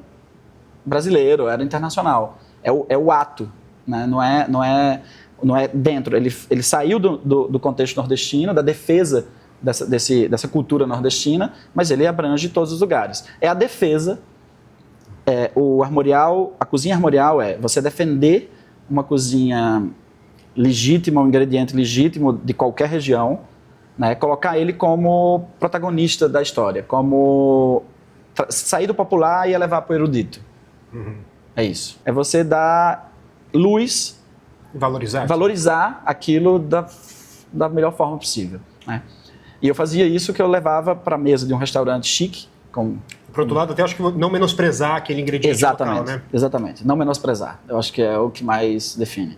Speaker 2: brasileiro, era internacional. É o ato, né? Não é dentro. Ele saiu do contexto nordestino, da defesa dessa cultura nordestina, mas ele abrange todos os lugares. É a defesa, o armorial, a cozinha armorial é você defender uma cozinha legítima, um ingrediente legítimo de qualquer região, né? Colocar ele como protagonista da história, como sair do popular e elevar para o erudito. É isso. É você dar luz, valorizar aquilo da melhor forma possível, né? E eu fazia isso, que eu levava para a mesa de um restaurante chique.
Speaker 1: Por outro lado, até acho que não menosprezar aquele ingrediente local, né?
Speaker 2: Exatamente, não menosprezar. Eu acho que é o que mais define.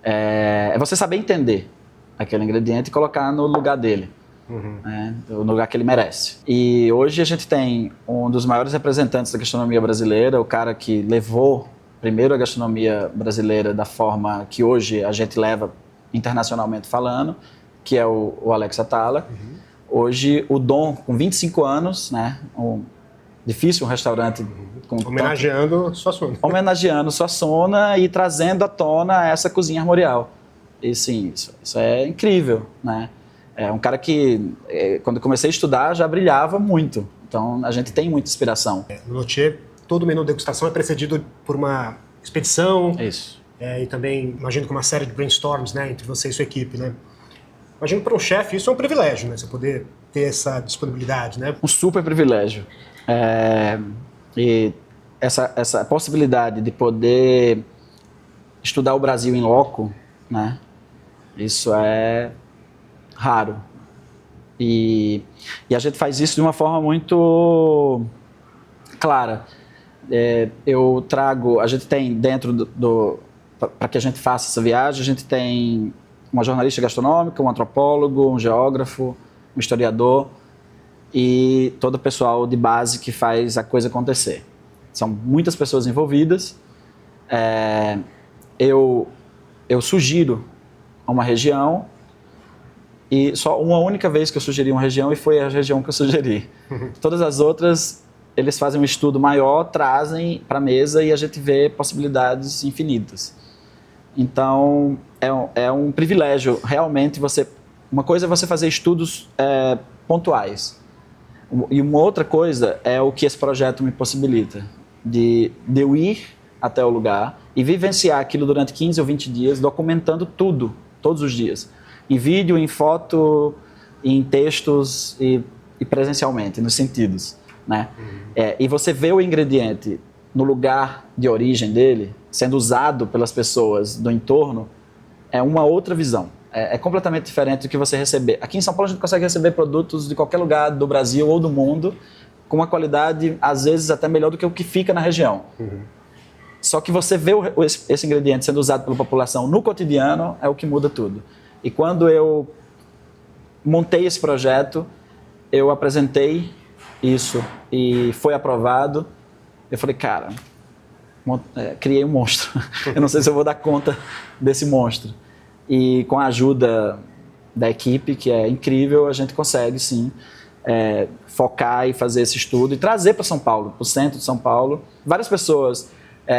Speaker 2: É você saber entender aquele ingrediente e colocar no lugar dele, né? No lugar que ele merece. E hoje a gente tem um dos maiores representantes da gastronomia brasileira, o cara que levou primeiro a gastronomia brasileira da forma que hoje a gente leva internacionalmente falando, que é o Alex Atala. Hoje o Dom, com 25 anos, né, difícil um restaurante...
Speaker 1: Homenageando Suassuna.
Speaker 2: Homenageando Suassuna e trazendo à tona essa cozinha armorial. E sim, isso é incrível, né? É um cara que, quando eu comecei a estudar, já brilhava muito. Então, a gente tem muita inspiração.
Speaker 1: No Notier, todo menu de degustação é precedido por uma expedição.
Speaker 2: Isso.
Speaker 1: E também, imagino, com uma série de brainstorms, né, entre você e sua equipe, né? Imagino que para um chefe isso é um privilégio, né? Você poder ter essa disponibilidade, né?
Speaker 2: Um super privilégio. E essa possibilidade de poder estudar o Brasil em loco, né? Isso é raro. E a gente faz isso de uma forma muito clara. Eu trago... A gente tem dentro para que a gente faça essa viagem, a gente tem uma jornalista gastronômica, um antropólogo, um geógrafo, um historiador e todo o pessoal de base que faz a coisa acontecer. São muitas pessoas envolvidas. Eu sugiro uma região e só uma única vez que eu sugeri uma região e foi a região que eu sugeri. Todas as outras, eles fazem um estudo maior, trazem para a mesa e a gente vê possibilidades infinitas. Então, é um privilégio, realmente, uma coisa é você fazer estudos pontuais. E uma outra coisa é o que esse projeto me possibilita, de eu ir até o lugar e vivenciar aquilo durante 15 ou 20 dias, documentando tudo, todos os dias. Em vídeo, em foto, em textos e presencialmente, nos sentidos, né? E você vê o ingrediente no lugar de origem dele, sendo usado pelas pessoas do entorno, é uma outra visão. É completamente diferente do que você receber. Aqui em São Paulo a gente consegue receber produtos de qualquer lugar do Brasil ou do mundo com uma qualidade, às vezes, até melhor do que o que fica na região. Só que você vê esse ingrediente sendo usado pela população no cotidiano, é o que muda tudo. E quando eu montei esse projeto, eu apresentei isso e foi aprovado. Eu falei, cara, criei um monstro. Eu não sei se eu vou dar conta desse monstro. E com a ajuda da equipe, que é incrível, a gente consegue, sim, focar e fazer esse estudo e trazer para São Paulo, para o centro de São Paulo. Várias pessoas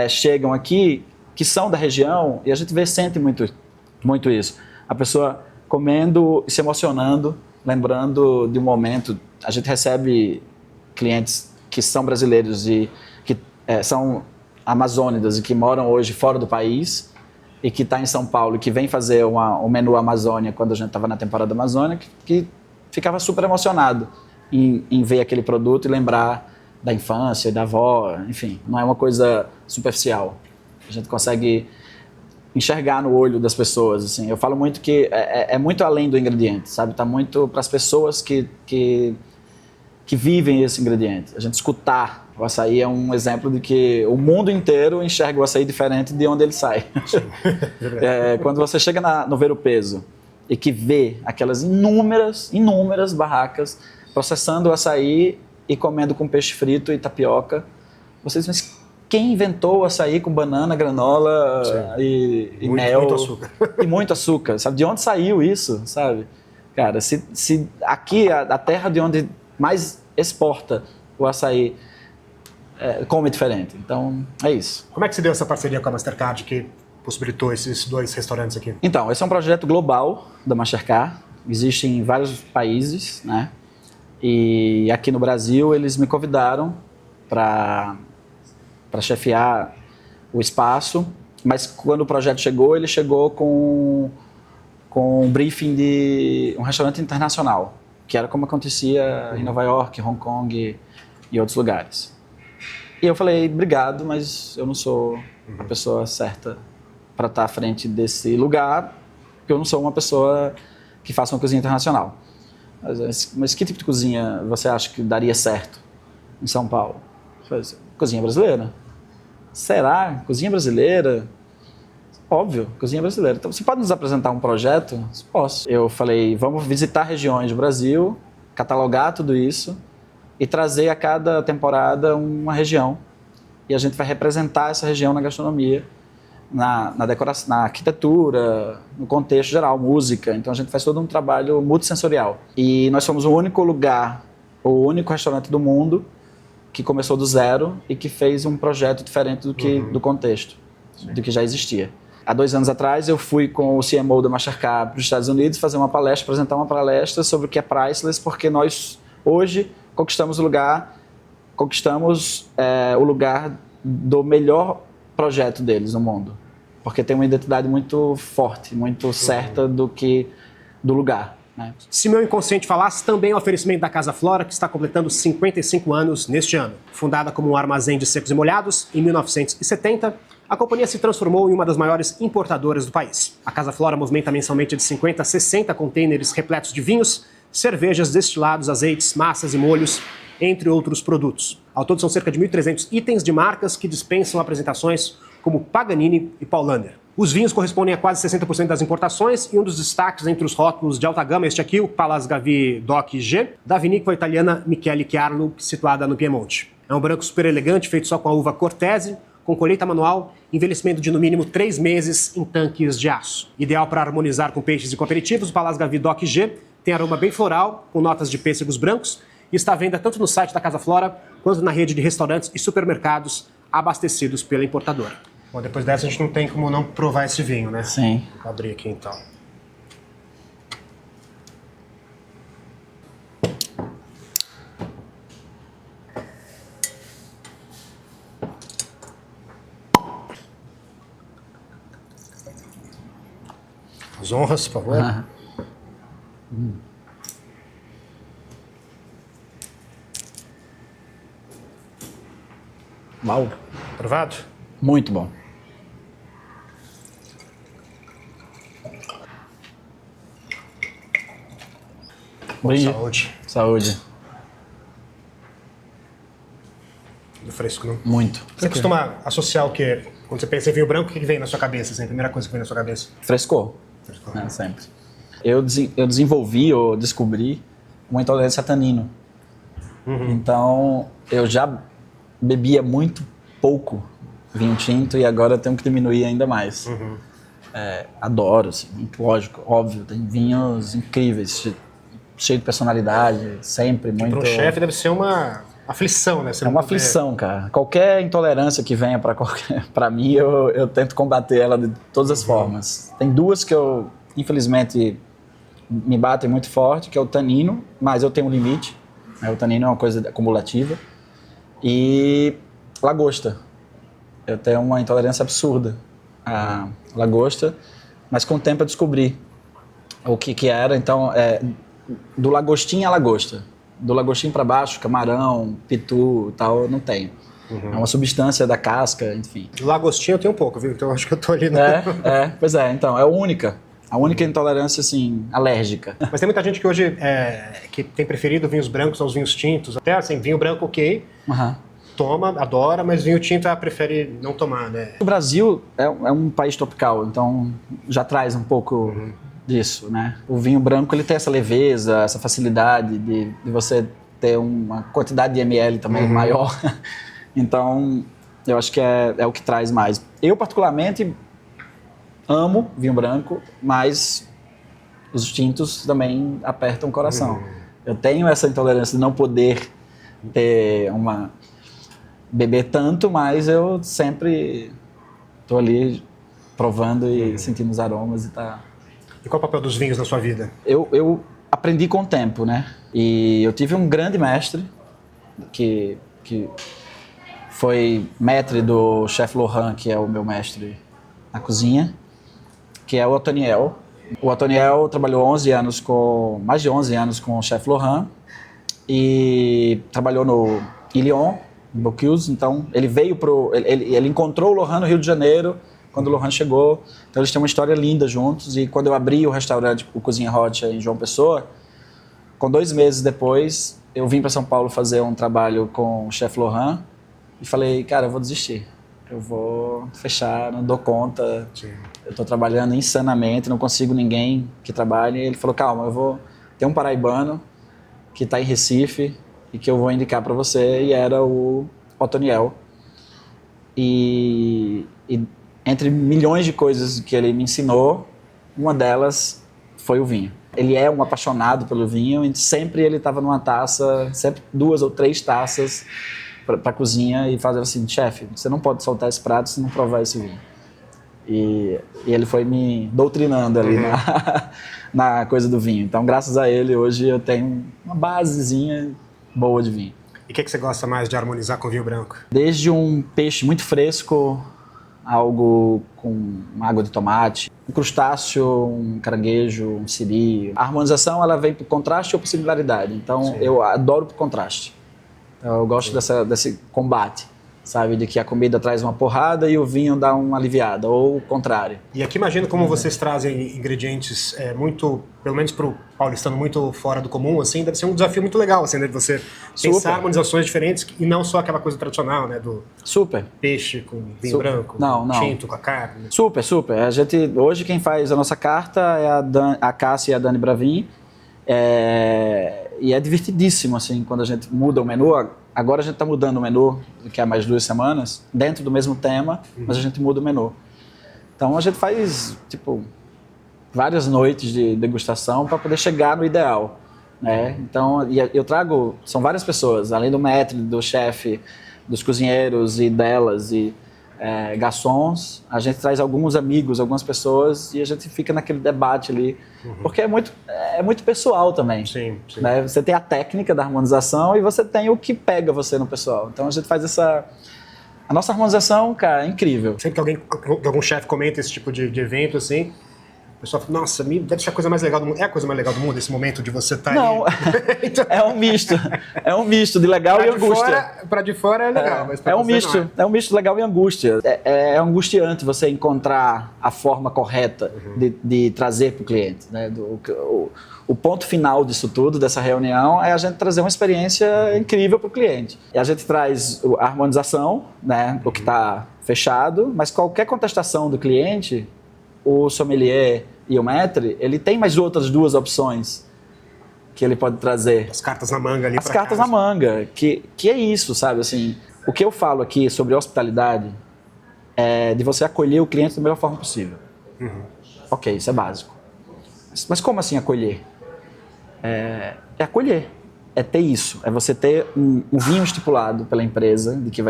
Speaker 2: chegam aqui que são da região e a gente sente muito isso. A pessoa comendo e se emocionando, lembrando de um momento. A gente recebe clientes que são brasileiros e que são amazônidas e que moram hoje fora do país e que está em São Paulo e que vem fazer um menu Amazônia quando a gente estava na temporada Amazônia, que ficava super emocionado em ver aquele produto e lembrar da infância, da avó, enfim, não é uma coisa superficial. A gente consegue enxergar no olho das pessoas, assim. Eu falo muito que é muito além do ingrediente, sabe? Tá muito para as pessoas que vivem esse ingrediente. A gente escutar o açaí é um exemplo de que o mundo inteiro enxerga o açaí diferente de onde ele sai. Quando você chega no Ver o Peso e que vê aquelas inúmeras barracas processando o açaí e comendo com peixe frito e tapioca, vocês dizem, mas quem inventou o açaí com banana, granola e mel?
Speaker 1: Muito açúcar.
Speaker 2: E muito açúcar, sabe? De onde saiu isso, sabe? Cara, se aqui, a terra de onde mais exporta o açaí, come diferente. Então, é isso.
Speaker 1: Como é que se deu essa parceria com a Mastercard que possibilitou esses 2 restaurantes aqui?
Speaker 2: Então, esse é um projeto global da Mastercard. Existe em vários países, né? E aqui no Brasil, eles me convidaram para chefiar o espaço. Mas quando o projeto chegou, ele chegou com um briefing de um restaurante internacional, que era como acontecia em Nova York, Hong Kong e outros lugares. E eu falei, obrigado, mas eu não sou a pessoa certa para estar à frente desse lugar, porque eu não sou uma pessoa que faça uma cozinha internacional. Mas que tipo de cozinha você acha que daria certo em São Paulo? Eu falei, cozinha brasileira. Será? Cozinha brasileira? Óbvio, cozinha brasileira. Então, você pode nos apresentar um projeto? Posso. Eu falei, vamos visitar regiões do Brasil, catalogar tudo isso e trazer a cada temporada uma região. E a gente vai representar essa região na gastronomia, na decoração, na arquitetura, no contexto geral, música. Então, a gente faz todo um trabalho multissensorial. E nós fomos o único lugar, o único restaurante do mundo que começou do zero e que fez um projeto diferente do contexto, do que já existia. Há 2 anos atrás, eu fui com o CMO da Mastercard para os Estados Unidos fazer uma palestra, apresentar uma palestra sobre o que é Priceless, porque nós, hoje, conquistamos o lugar do melhor projeto deles no mundo. Porque tem uma identidade muito forte, muito certa do lugar. Né?
Speaker 1: Se meu inconsciente falasse, também é um oferecimento da Casa Flora, que está completando 55 anos neste ano. Fundada como um armazém de secos e molhados, em 1970, a companhia se transformou em uma das maiores importadoras do país. A Casa Flora movimenta mensalmente de 50 a 60 contêineres repletos de vinhos, cervejas, destilados, azeites, massas e molhos, entre outros produtos. Ao todo são cerca de 1.300 itens de marcas que dispensam apresentações como Paganini e Paulaner. Os vinhos correspondem a quase 60% das importações e um dos destaques entre os rótulos de alta gama é este aqui, o Pallas Gavi DOC G, da vinícola italiana Michele Chiarlo, situada no Piemonte. É um branco super elegante, feito só com a uva Cortese, com colheita manual, envelhecimento de no mínimo 3 meses em tanques de aço. Ideal para harmonizar com peixes e com aperitivos, o Pallas Gavi DOC G tem aroma bem floral, com notas de pêssegos brancos, e está à venda tanto no site da Casa Flora, quanto na rede de restaurantes e supermercados abastecidos pela importadora. Bom, depois dessa a gente não tem como não provar esse vinho, né?
Speaker 2: Sim.
Speaker 1: Vou abrir aqui então. As honras, por favor.
Speaker 2: Uau.
Speaker 1: Aprovado?
Speaker 2: Muito bom. Brinde.
Speaker 1: Saúde.
Speaker 2: Saúde.
Speaker 1: Do fresco, não?
Speaker 2: Muito.
Speaker 1: Você costuma associar o quê? Quando você pensa em vinho branco, o que vem na sua cabeça? Assim, a primeira coisa que vem na sua cabeça?
Speaker 2: Frescor. Né, sempre. Eu desenvolvi ou descobri uma intolerância a tanino. Então, eu já bebia muito pouco vinho tinto e agora eu tenho que diminuir ainda mais. Adoro, assim, lógico, óbvio, tem vinhos incríveis, cheio de personalidade, sempre muito...
Speaker 1: Para um chefe deve ser uma aflição, né? Você
Speaker 2: é uma aflição, cara. Qualquer intolerância que venha para mim, eu tento combater ela de todas as formas. Tem 2 que eu, infelizmente, me batem muito forte, que é o tanino, mas eu tenho um limite. Né? O tanino é uma coisa acumulativa. E lagosta. Eu tenho uma intolerância absurda à lagosta, mas com o tempo eu descobri o que era. Então, do lagostim à lagosta. Do lagostim para baixo, camarão, pitu e tal, eu não tenho. É uma substância da casca, enfim.
Speaker 1: Lagostinho eu tenho um pouco, viu? Então acho que eu tô ali...
Speaker 2: Pois é, então, é a única intolerância, assim, alérgica.
Speaker 1: Mas tem muita gente que hoje que tem preferido vinhos brancos aos vinhos tintos. Até assim, vinho branco ok, toma, adora, mas vinho tinto ela prefere não tomar, né?
Speaker 2: O Brasil é um país tropical, então já traz um pouco disso, né? O vinho branco, ele tem essa leveza, essa facilidade de você ter uma quantidade de ml também maior. Então, eu acho que é o que traz mais. Eu, particularmente, amo vinho branco, mas os tintos também apertam o coração. Eu tenho essa intolerância de não poder beber tanto, mas eu sempre tô ali provando e sentindo os aromas e tá...
Speaker 1: E qual é o papel dos vinhos na sua vida?
Speaker 2: Eu aprendi com o tempo, né? E eu tive um grande mestre que foi maître do Chef Laurent, que é o meu mestre na cozinha, que é o Otoniel. O Otoniel trabalhou mais de 11 anos com o chefe Laurent e trabalhou no Lyon, em Bocuse. Então ele encontrou o Laurent no Rio de Janeiro quando o Laurent chegou. Então eles têm uma história linda juntos. E quando eu abri o restaurante, o Cozinha Hot em João Pessoa, com 2 meses depois, eu vim para São Paulo fazer um trabalho com o chefe Laurent e falei, cara, eu vou desistir. Eu vou fechar, não dou conta. Sim. Eu estou trabalhando insanamente, não consigo ninguém que trabalhe. Ele falou, calma, eu vou ter um paraibano que está em Recife e que eu vou indicar para você. E era o Otoniel. E entre milhões de coisas que ele me ensinou, uma delas foi o vinho. Ele é um apaixonado pelo vinho e sempre ele estava numa taça, sempre 2 ou 3 taças para a cozinha e fazer assim, chefe, você não pode soltar esse prato se não provar esse vinho. E ele foi me doutrinando ali na coisa do vinho. Então, graças a ele, hoje eu tenho uma basezinha boa de vinho.
Speaker 1: E o que você gosta mais de harmonizar com vinho branco?
Speaker 2: Desde um peixe muito fresco, algo com água de tomate, um crustáceo, um caranguejo, um siri. A harmonização ela vem por contraste ou por similaridade. Então, sim, eu adoro por contraste. Então, eu gosto desse combate, sabe? De que a comida traz uma porrada e o vinho dá uma aliviada, ou o contrário.
Speaker 1: E aqui imagino como vocês trazem ingredientes muito, pelo menos para o paulistano, muito fora do comum, assim, deve ser um desafio muito legal, assim, né? De você pensar harmonizações diferentes e não só aquela coisa tradicional, né? Do peixe com vinho branco, tinto com a carne.
Speaker 2: Super. Hoje quem faz a nossa carta é a Cássia e a Dani Bravin. E é divertidíssimo, assim, quando a gente muda o menu. Agora a gente está mudando o menu, que há mais 2 semanas, dentro do mesmo tema, mas a gente muda o menu. Então a gente faz, várias noites de degustação para poder chegar no ideal, né? Então, eu trago, são várias pessoas, além do maître, do chefe, dos cozinheiros e delas, e garçons, a gente traz alguns amigos, algumas pessoas, e a gente fica naquele debate ali, porque é muito pessoal também.
Speaker 1: Sim.
Speaker 2: Né? Você tem a técnica da harmonização e você tem o que pega você no pessoal. Então a gente faz a nossa harmonização, cara, é incrível.
Speaker 1: Sempre que algum chefe comenta esse tipo de evento, assim, o pessoal fala, nossa, deve ser a coisa mais legal do mundo. É a coisa mais legal do mundo, esse momento de você estar
Speaker 2: Não,
Speaker 1: então...
Speaker 2: é um misto de legal e angústia.
Speaker 1: Pra de fora é legal, mas pra
Speaker 2: é um misto de legal e angústia. É angustiante você encontrar a forma correta de trazer para o cliente. Né? O ponto final disso tudo, dessa reunião, é a gente trazer uma experiência incrível para o cliente. E a gente traz a harmonização, né, o que está fechado, mas qualquer contestação do cliente, o sommelier e o maître, ele tem mais outras 2 opções que ele pode trazer.
Speaker 1: As cartas na manga ali.
Speaker 2: As cartas na manga, que é isso, sabe? Assim, o que eu falo aqui sobre hospitalidade é de você acolher o cliente da melhor forma possível. Ok, isso é básico. Mas como assim acolher? É acolher. É ter isso. É você ter um vinho estipulado pela empresa, de que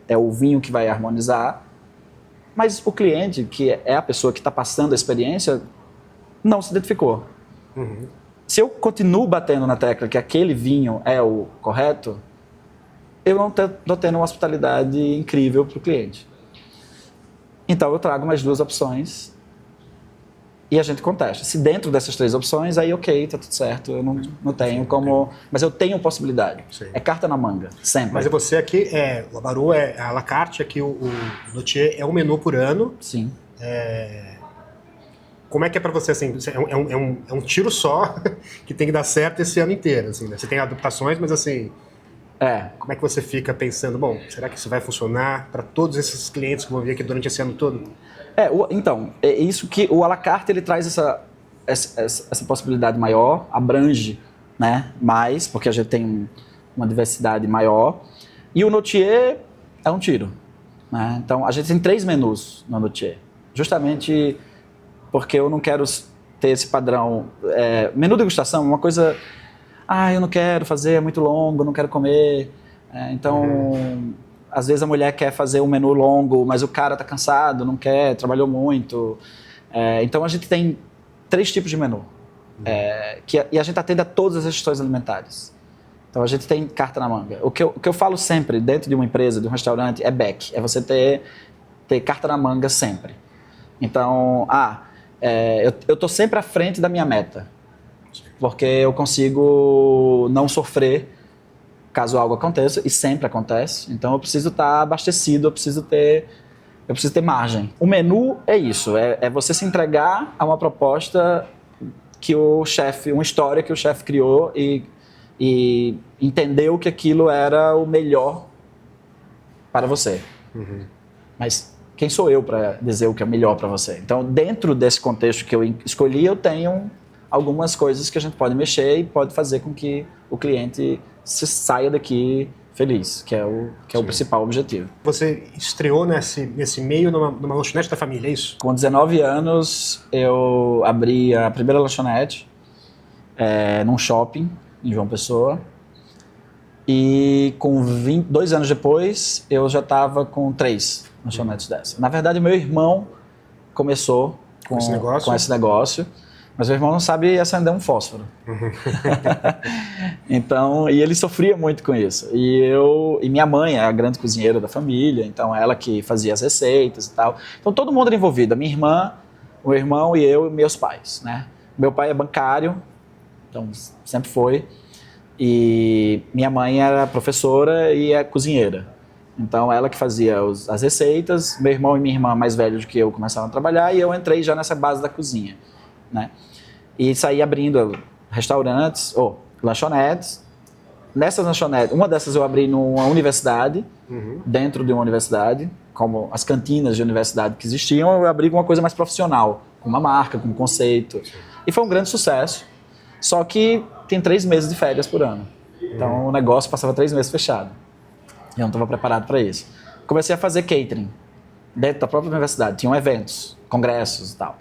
Speaker 2: é o vinho que vai harmonizar, mas o cliente, que é a pessoa que está passando a experiência, não se identificou. Se eu continuo batendo na tecla que aquele vinho é o correto, eu não estou tendo uma hospitalidade incrível para o cliente. Então eu trago mais 2 opções e a gente contesta. Se dentro dessas 3 opções, aí ok, está tudo certo, eu não tenho como... Mas eu tenho possibilidade. Sim. É carta na manga, sempre.
Speaker 1: Mas você aqui, o Abaru é à la carte, aqui o Notier é um menu por ano.
Speaker 2: Sim.
Speaker 1: Como é que é para você, assim, é um tiro só que tem que dar certo esse ano inteiro, assim, né? Você tem adaptações, mas assim... Como é que você fica pensando, bom, será que isso vai funcionar para todos esses clientes que vão vir aqui durante esse ano todo?
Speaker 2: Então, é isso que o à la carte ele traz essa possibilidade maior, abrange, né, mais, porque a gente tem uma diversidade maior. E o Notier é um tiro. Né? Então, a gente tem 3 menus no Notier, justamente porque eu não quero ter esse padrão. Menu degustação é uma coisa... eu não quero fazer, é muito longo, não quero comer. Às vezes a mulher quer fazer um menu longo, mas o cara está cansado, não quer, trabalhou muito. Então a gente tem 3 tipos de menu. E a gente atende a todas as questões alimentares. Então a gente tem carta na manga. O que eu falo sempre dentro de uma empresa, de um restaurante, é back. É você ter carta na manga sempre. Então, eu estou sempre à frente da minha meta, porque eu consigo não sofrer caso algo aconteça, e sempre acontece. Então eu preciso estar abastecido, eu preciso ter margem. O menu é isso, é você se entregar a uma proposta que uma história que o chefe criou e entendeu que aquilo era o melhor para você. Mas quem sou eu para dizer o que é melhor para você? Então, dentro desse contexto que eu escolhi, eu tenho algumas coisas que a gente pode mexer e pode fazer com que o cliente saia daqui feliz, que é o principal objetivo.
Speaker 1: Você estreou nesse meio numa lanchonete da família, é isso?
Speaker 2: Com 19 anos, eu abri a primeira lanchonete num shopping em João Pessoa. E com 2 anos depois, eu já estava com 3 lanchonetes dessa. Na verdade, meu irmão começou com esse negócio, mas meu irmão não sabe acender um fósforo. Então, e ele sofria muito com isso. E minha mãe é a grande cozinheira da família, então ela que fazia as receitas e tal. Então todo mundo era envolvido, a minha irmã, o meu irmão e eu e meus pais, né? Meu pai é bancário, então sempre foi. E minha mãe era professora e é cozinheira. Então ela que fazia as receitas, meu irmão e minha irmã mais velhos do que eu começaram a trabalhar e eu entrei já nessa base da cozinha, né? E saí abrindo restaurantes, lanchonetes. Nessas lanchonetes, uma dessas eu abri numa universidade, dentro de uma universidade, como as cantinas de universidade que existiam, eu abri com uma coisa mais profissional, com uma marca, com um conceito. E foi um grande sucesso, só que tem 3 meses de férias por ano. Então o negócio passava 3 meses fechado. Eu não estava preparado para isso. Comecei a fazer catering dentro da própria universidade. Tinham eventos, congressos e tal.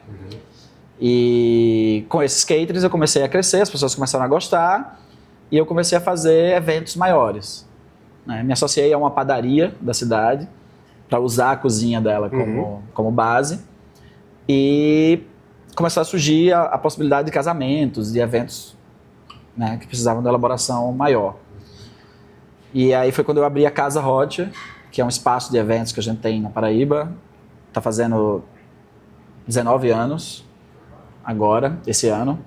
Speaker 2: E com esses caterings eu comecei a crescer, as pessoas começaram a gostar e eu comecei a fazer eventos maiores, né? Me associei a uma padaria da cidade para usar a cozinha dela como base e começou a surgir a possibilidade de casamentos e eventos, né, que precisavam de elaboração maior. E aí foi quando eu abri a Casa Rocha, que é um espaço de eventos que a gente tem na Paraíba. Está fazendo 19 anos agora, esse ano.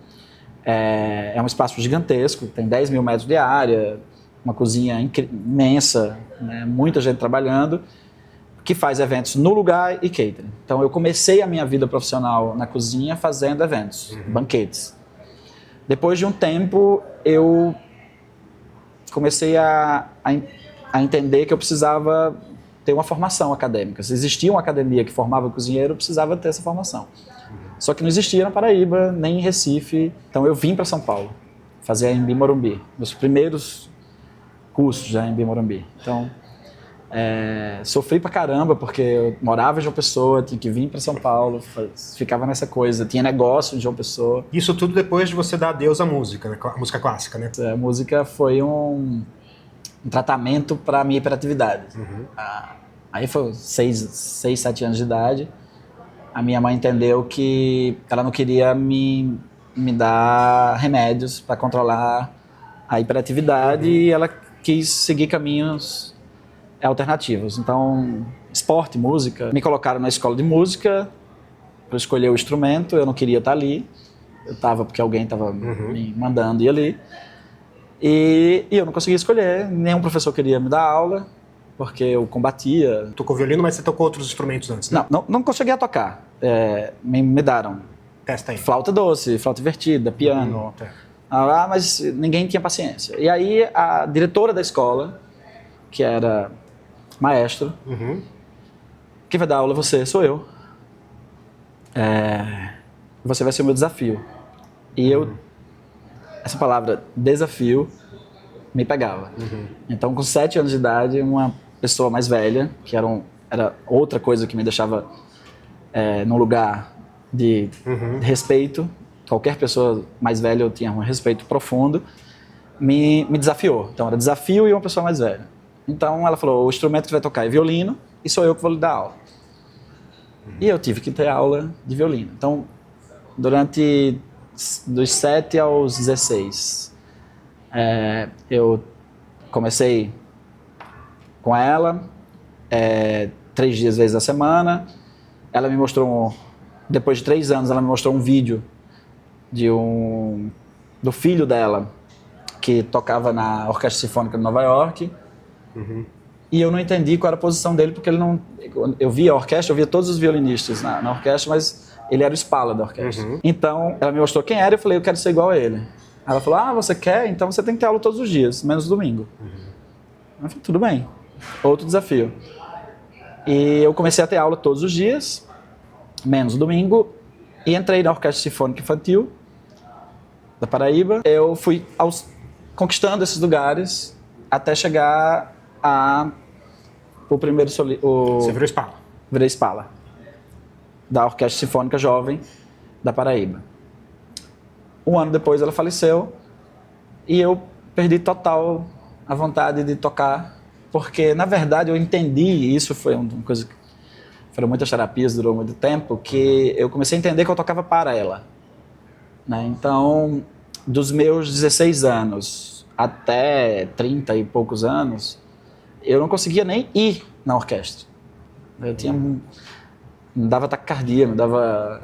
Speaker 2: É um espaço gigantesco, tem 10 mil metros de área, uma cozinha imensa, né, muita gente trabalhando, que faz eventos no lugar e catering. Então eu comecei a minha vida profissional na cozinha fazendo eventos, banquetes. Depois de um tempo, eu comecei a entender que eu precisava ter uma formação acadêmica. Se existia uma academia que formava cozinheiro, eu precisava ter essa formação. Só que não existia na Paraíba, nem em Recife. Então eu vim para São Paulo, fazer a Embi Morumbi. Meus primeiros cursos já em Embi Morumbi. Então, sofri pra caramba, porque eu morava em João Pessoa, tinha que vir para São Paulo, ficava nessa coisa, tinha negócio em João Pessoa.
Speaker 1: Isso tudo depois de você dar adeus à música, né? A música clássica, né?
Speaker 2: A música foi um tratamento para a minha hiperatividade. Aí foi 6, 7 anos de idade. A minha mãe entendeu que ela não queria me dar remédios para controlar a hiperatividade e ela quis seguir caminhos alternativos. Então, esporte, música. Me colocaram na escola de música para escolher o instrumento. Eu não queria estar ali. Eu estava porque alguém estava me mandando ir ali. E eu não conseguia escolher. Nenhum professor queria me dar aula, porque eu combatia.
Speaker 1: Tocou violino, mas você tocou outros instrumentos antes, né?
Speaker 2: Não cheguei a tocar. Me deram
Speaker 1: Testa aí.
Speaker 2: flauta doce, flauta invertida, piano. Mas ninguém tinha paciência. E aí a diretora da escola, que era maestro, quem vai dar aula sou eu. Você vai ser o meu desafio. E essa palavra desafio me pegava. Então, com 7 anos de idade, uma pessoa mais velha, que era outra coisa que me deixava num lugar de respeito, qualquer pessoa mais velha eu tinha um respeito profundo, me desafiou. Então, era desafio e uma pessoa mais velha. Então, ela falou, o instrumento que você vai tocar é violino e sou eu que vou lhe dar aula. E eu tive que ter aula de violino. Então, durante dos 7 aos 16, eu comecei com ela, 3 dias vezes a semana. Ela me mostrou depois de 3 anos, ela me mostrou um vídeo do filho dela, que tocava na Orquestra Sinfônica de Nova York. E eu não entendi qual era a posição dele, porque ele não... Eu via a orquestra, eu via todos os violinistas na orquestra, mas ele era o espala da orquestra. Então, ela me mostrou quem era e eu falei, eu quero ser igual a ele. Ela falou, você quer? Então você tem que ter aula todos os dias, menos domingo. Eu falei, tudo bem. Outro desafio. E eu comecei a ter aula todos os dias, menos domingo, e entrei na Orquestra Sinfônica Infantil da Paraíba. Eu fui conquistando esses lugares até chegar o primeiro
Speaker 1: Você virou espala.
Speaker 2: Virei espala da Orquestra Sinfônica Jovem da Paraíba. 1 ano depois ela faleceu e eu perdi total a vontade de tocar, porque na verdade eu entendi, e isso foi uma coisa que foram muitas terapias, durou muito tempo, que eu comecei a entender que eu tocava para ela, né? Então, dos meus 16 anos até 30 e poucos anos, eu não conseguia nem ir na orquestra. Eu tinha... me dava taquicardia, me dava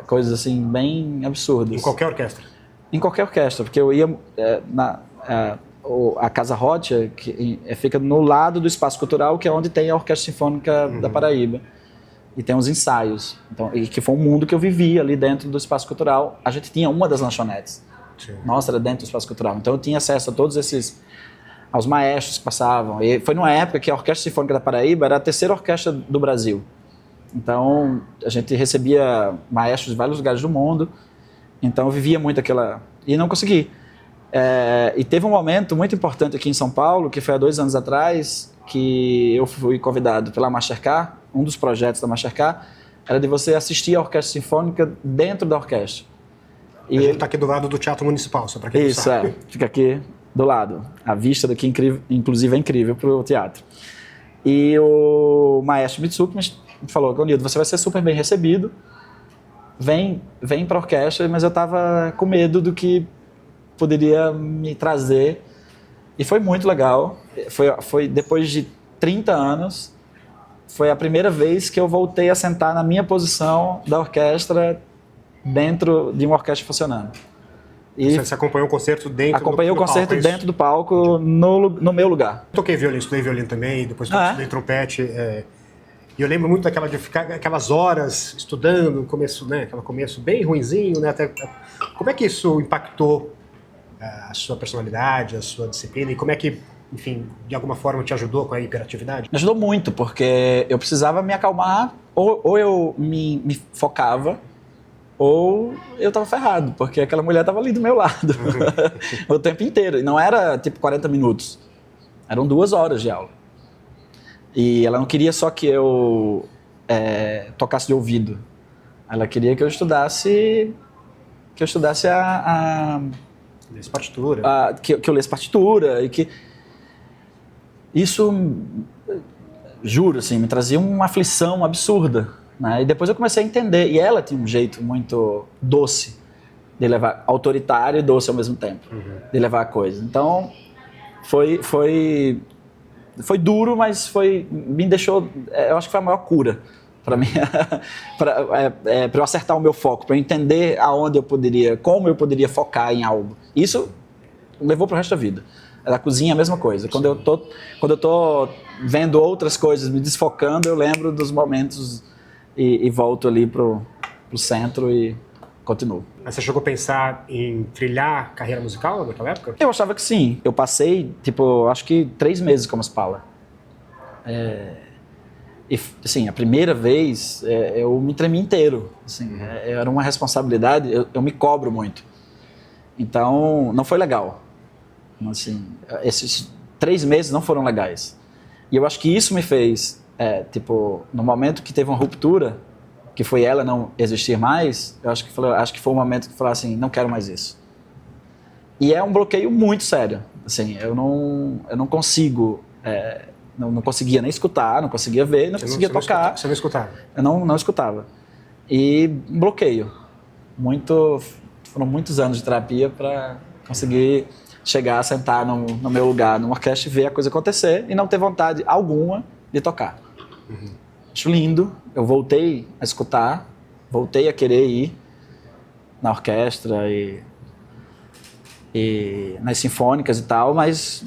Speaker 2: coisas assim bem absurdas.
Speaker 1: Em qualquer orquestra? Em
Speaker 2: qualquer orquestra, porque eu ia a Casa Rocha, que fica no lado do Espaço Cultural, que é onde tem a Orquestra Sinfônica da Paraíba. E tem os ensaios. Então, e que foi um mundo que eu vivia ali dentro do Espaço Cultural. A gente tinha uma das lanchonetes. Sim. Nossa, era dentro do Espaço Cultural. Então eu tinha acesso a todos aos maestros que passavam. E foi numa época que a Orquestra Sinfônica da Paraíba era a 3ª orquestra do Brasil. Então, a gente recebia maestros de vários lugares do mundo. Então, eu vivia muito aquela... E não consegui. E teve um momento muito importante aqui em São Paulo, que foi há 2 anos atrás, que eu fui convidado pela Mastercard. Um dos projetos da Mastercard era de você assistir a Orquestra Sinfônica dentro da orquestra.
Speaker 1: E ele está aqui do lado do Teatro Municipal, só para quem não sabe.
Speaker 2: Isso, fica aqui do lado. A vista daqui, inclusive, é incrível para o teatro. E o maestro Mitsuki me falou, Leonildo, você vai ser super bem recebido, vem para a orquestra, mas eu estava com medo do que poderia me trazer. E foi muito legal. Foi depois de 30 anos, foi a primeira vez que eu voltei a sentar na minha posição da orquestra dentro de uma orquestra funcionando.
Speaker 1: E você acompanhou o concerto dentro do palco?
Speaker 2: Acompanhei o concerto dentro do palco, no meu lugar.
Speaker 1: Toquei violino, estudei violino também, depois estudei trompete. E eu lembro muito daquela de ficar aquelas horas estudando, começo, né, aquele começo bem ruinzinho, né? Como é que isso impactou a sua personalidade, a sua disciplina, e como é que, enfim, de alguma forma te ajudou com a hiperatividade?
Speaker 2: Me ajudou muito, porque eu precisava me acalmar, ou eu me focava, ou eu estava ferrado, porque aquela mulher estava ali do meu lado o tempo inteiro. E não era tipo 40 minutos, eram 2 horas de aula. E ela não queria só que eu tocasse de ouvido, ela queria que eu estudasse
Speaker 1: lesse partitura.
Speaker 2: Que eu lesse partitura, e que isso, juro, assim, me trazia uma aflição absurda, né? E depois eu comecei a entender, e ela tinha um jeito muito doce de levar, autoritário e doce ao mesmo tempo, de levar a coisa. Então foi duro, mas me deixou, eu acho que foi a maior cura para mim, para eu acertar o meu foco, para eu entender como eu poderia focar em algo. Isso levou para o resto da vida. Da cozinha a mesma coisa. Quando eu tô vendo outras coisas, me desfocando, eu lembro dos momentos e volto ali pro centro e continuo.
Speaker 1: Mas você chegou a pensar em trilhar carreira musical naquela época?
Speaker 2: Eu achava que sim. Eu passei, acho que 3 meses como espala. E, assim, a primeira vez, eu me tremi inteiro. Assim, era uma responsabilidade, eu me cobro muito. Então, não foi legal. Assim, esses 3 meses não foram legais. E eu acho que isso me fez, no momento que teve uma ruptura, que foi ela não existir mais, eu acho que foi um momento que eu falei assim, não quero mais isso. E é um bloqueio muito sério. Assim, eu não consigo... Não conseguia nem escutar, não conseguia ver, não conseguia tocar.
Speaker 1: Você não escutava?
Speaker 2: Eu não escutava. E bloqueio. Foram muitos anos de terapia para conseguir chegar, sentar no meu lugar, numa orquestra e ver a coisa acontecer e não ter vontade alguma de tocar. Acho lindo. Eu voltei a escutar Voltei a querer ir na orquestra e nas sinfônicas e tal, mas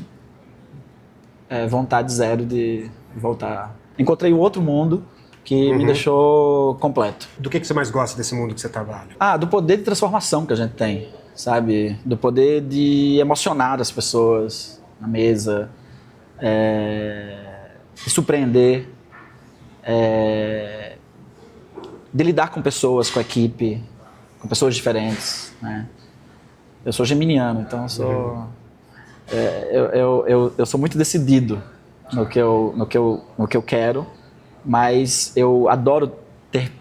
Speaker 2: vontade zero de voltar. Encontrei um outro mundo que me deixou completo.
Speaker 1: Do que você mais gosta desse mundo que você trabalha?
Speaker 2: Do poder de transformação que a gente tem, sabe? Do poder de emocionar as pessoas na mesa, de surpreender, de lidar com pessoas, com a equipe, com pessoas diferentes, né? Eu sou geminiano, então eu sou muito decidido no que eu quero, mas eu adoro ter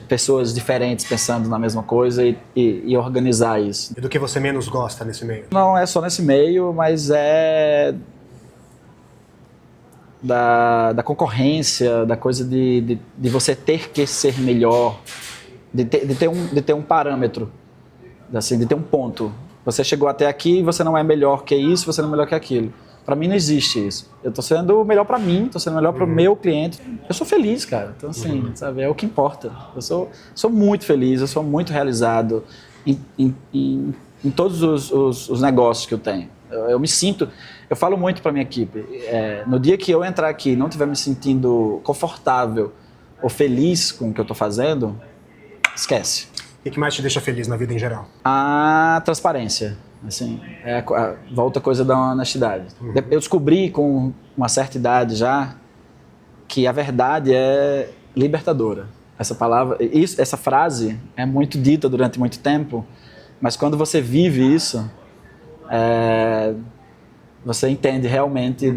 Speaker 2: pessoas diferentes pensando na mesma coisa e organizar isso.
Speaker 1: E do que você menos gosta nesse meio?
Speaker 2: Não é só nesse meio, mas é da concorrência, da coisa de você ter que ser melhor, de ter um parâmetro, assim, de ter um ponto. Você chegou até aqui e você não é melhor que isso, você não é melhor que aquilo. Para mim não existe isso. Eu estou sendo o melhor para mim, estou sendo o melhor para o meu cliente. Eu sou feliz, cara. Então, assim, sabe, é o que importa. Eu sou muito feliz, eu sou muito realizado em todos os negócios que eu tenho. Eu me sinto... Eu falo muito para minha equipe. No dia que eu entrar aqui e não estiver me sentindo confortável ou feliz com o que eu estou fazendo, esquece.
Speaker 1: O que mais te deixa feliz na vida em geral?
Speaker 2: A transparência. Assim, volta a coisa da honestidade. Eu descobri com uma certa idade já que a verdade é libertadora. Essa frase é muito dita durante muito tempo, mas quando você vive isso, você entende realmente,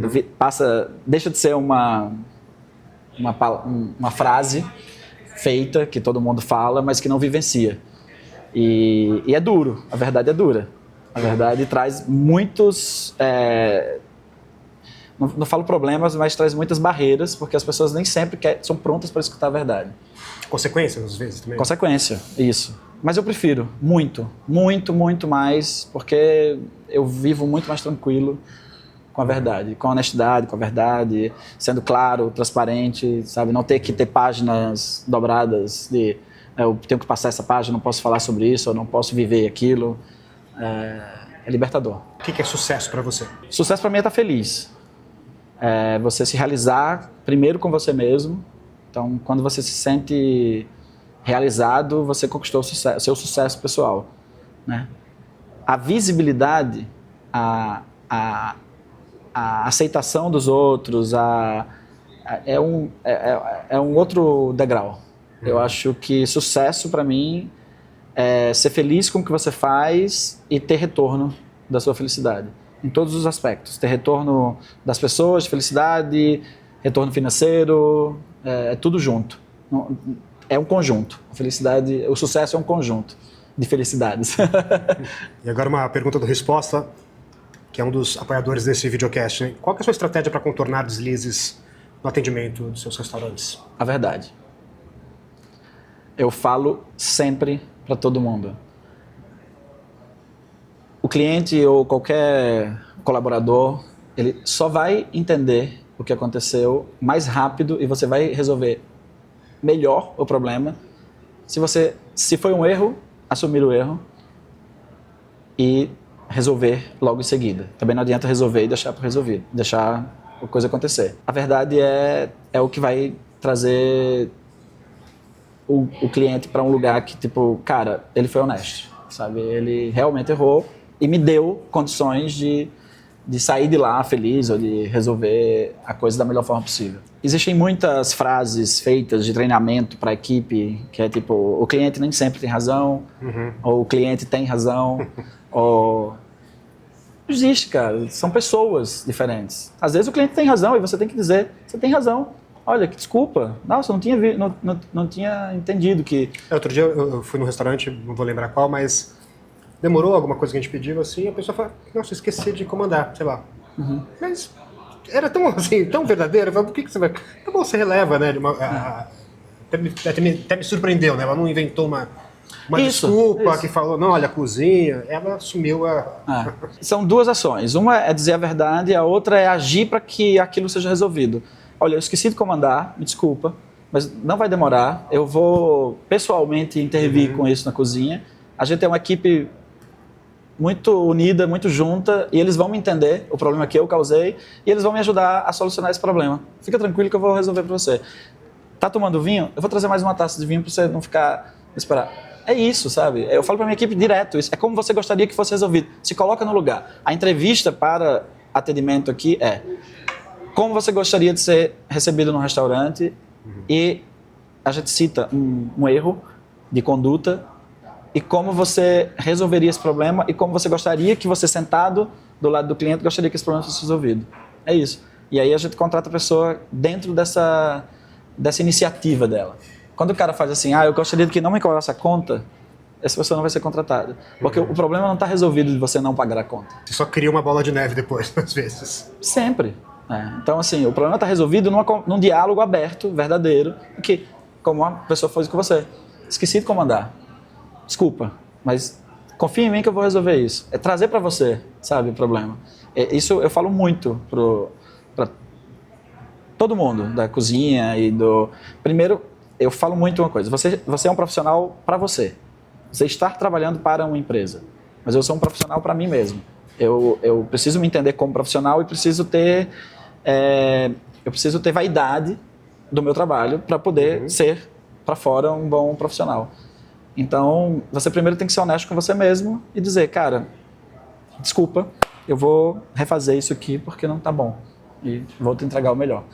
Speaker 2: deixa de ser uma frase feita que todo mundo fala, mas que não vivencia. E é duro, a verdade é dura. A verdade traz muitos, não falo problemas, mas traz muitas barreiras, porque as pessoas nem sempre são prontas para escutar a verdade.
Speaker 1: Consequências, às vezes, também?
Speaker 2: Consequência, isso. Mas eu prefiro muito, muito, muito mais, porque eu vivo muito mais tranquilo com a verdade, com a honestidade, com a verdade, sendo claro, transparente, sabe? Não ter que ter páginas dobradas de eu tenho que passar essa página, não posso falar sobre isso, eu não posso viver aquilo. É libertador.
Speaker 1: O que é sucesso para você?
Speaker 2: Sucesso para mim é estar feliz. Você se realizar primeiro com você mesmo. Então, quando você se sente realizado, você conquistou o seu sucesso pessoal, né? A visibilidade, a aceitação dos outros, é um outro degrau. Eu acho que sucesso para mim é ser feliz com o que você faz e ter retorno da sua felicidade, em todos os aspectos. Ter retorno das pessoas, de felicidade, retorno financeiro, tudo junto. É um conjunto. A felicidade, o sucesso é um conjunto de felicidades.
Speaker 1: E agora uma pergunta do Resposta, que é um dos apoiadores desse videocast, né? Qual que é a sua estratégia para contornar deslizes no atendimento dos seus restaurantes?
Speaker 2: A verdade. Eu falo sempre para todo mundo. O cliente ou qualquer colaborador, ele só vai entender o que aconteceu mais rápido e você vai resolver melhor o problema se foi um erro, assumir o erro e resolver logo em seguida. Também não adianta resolver e deixar por resolver, deixar a coisa acontecer. A verdade é o que vai trazer o cliente para um lugar que, tipo, cara, ele foi honesto, sabe? Ele realmente errou e me deu condições de sair de lá feliz ou de resolver a coisa da melhor forma possível. Existem muitas frases feitas de treinamento para a equipe, que é tipo, o cliente nem sempre tem razão, ou o cliente tem razão, ou... Não existe, cara. São pessoas diferentes. Às vezes o cliente tem razão e você tem que dizer, você tem razão. Olha, que desculpa. Nossa, eu não tinha entendido que...
Speaker 1: Outro dia eu fui num restaurante, não vou lembrar qual, mas demorou alguma coisa que a gente pediu assim, e a pessoa fala, nossa, eu esqueci de comandar, sei lá. Mas era tão assim, tão verdadeiro, eu falei, por que você vai... Tá bom, você releva, né? Até me surpreendeu, né? Ela não inventou uma desculpa que falou, não, olha, a cozinha, ela assumiu
Speaker 2: São duas ações. Uma é dizer a verdade, a outra é agir para que aquilo seja resolvido. Olha, eu esqueci de comandar, me desculpa, mas não vai demorar. Eu vou pessoalmente intervir com isso na cozinha. A gente é uma equipe muito unida, muito junta, e eles vão me entender o problema que eu causei, e eles vão me ajudar a solucionar esse problema. Fica tranquilo que eu vou resolver para você. Tá tomando vinho? Eu vou trazer mais uma taça de vinho para você não ficar esperar. É isso, sabe? Eu falo para minha equipe direto, isso é como você gostaria que fosse resolvido. Se coloca no lugar. A entrevista para atendimento aqui é como você gostaria de ser recebido no restaurante, e a gente cita um erro de conduta e como você resolveria esse problema e como você gostaria que você, sentado do lado do cliente, gostaria que esse problema fosse resolvido. É isso. E aí a gente contrata a pessoa dentro dessa iniciativa dela. Quando o cara faz assim, eu gostaria de que não me cobrasse a conta, essa pessoa não vai ser contratada. Porque o problema não está resolvido de você não pagar a conta.
Speaker 1: Você só cria uma bola de neve depois, às vezes.
Speaker 2: Sempre. Então, assim, o problema está resolvido num diálogo aberto, verdadeiro, que, como uma pessoa fez com você, esqueci de comandar. Desculpa, mas confia em mim que eu vou resolver isso. É trazer para você, sabe, o problema. Isso eu falo muito para todo mundo da cozinha e do... Primeiro, eu falo muito uma coisa. Você é um profissional para você. Você está trabalhando para uma empresa. Mas eu sou um profissional para mim mesmo. Eu preciso me entender como profissional e preciso ter vaidade do meu trabalho para poder ser para fora um bom profissional. Então, você primeiro tem que ser honesto com você mesmo e dizer, cara, desculpa, eu vou refazer isso aqui porque não tá bom e vou te entregar o melhor.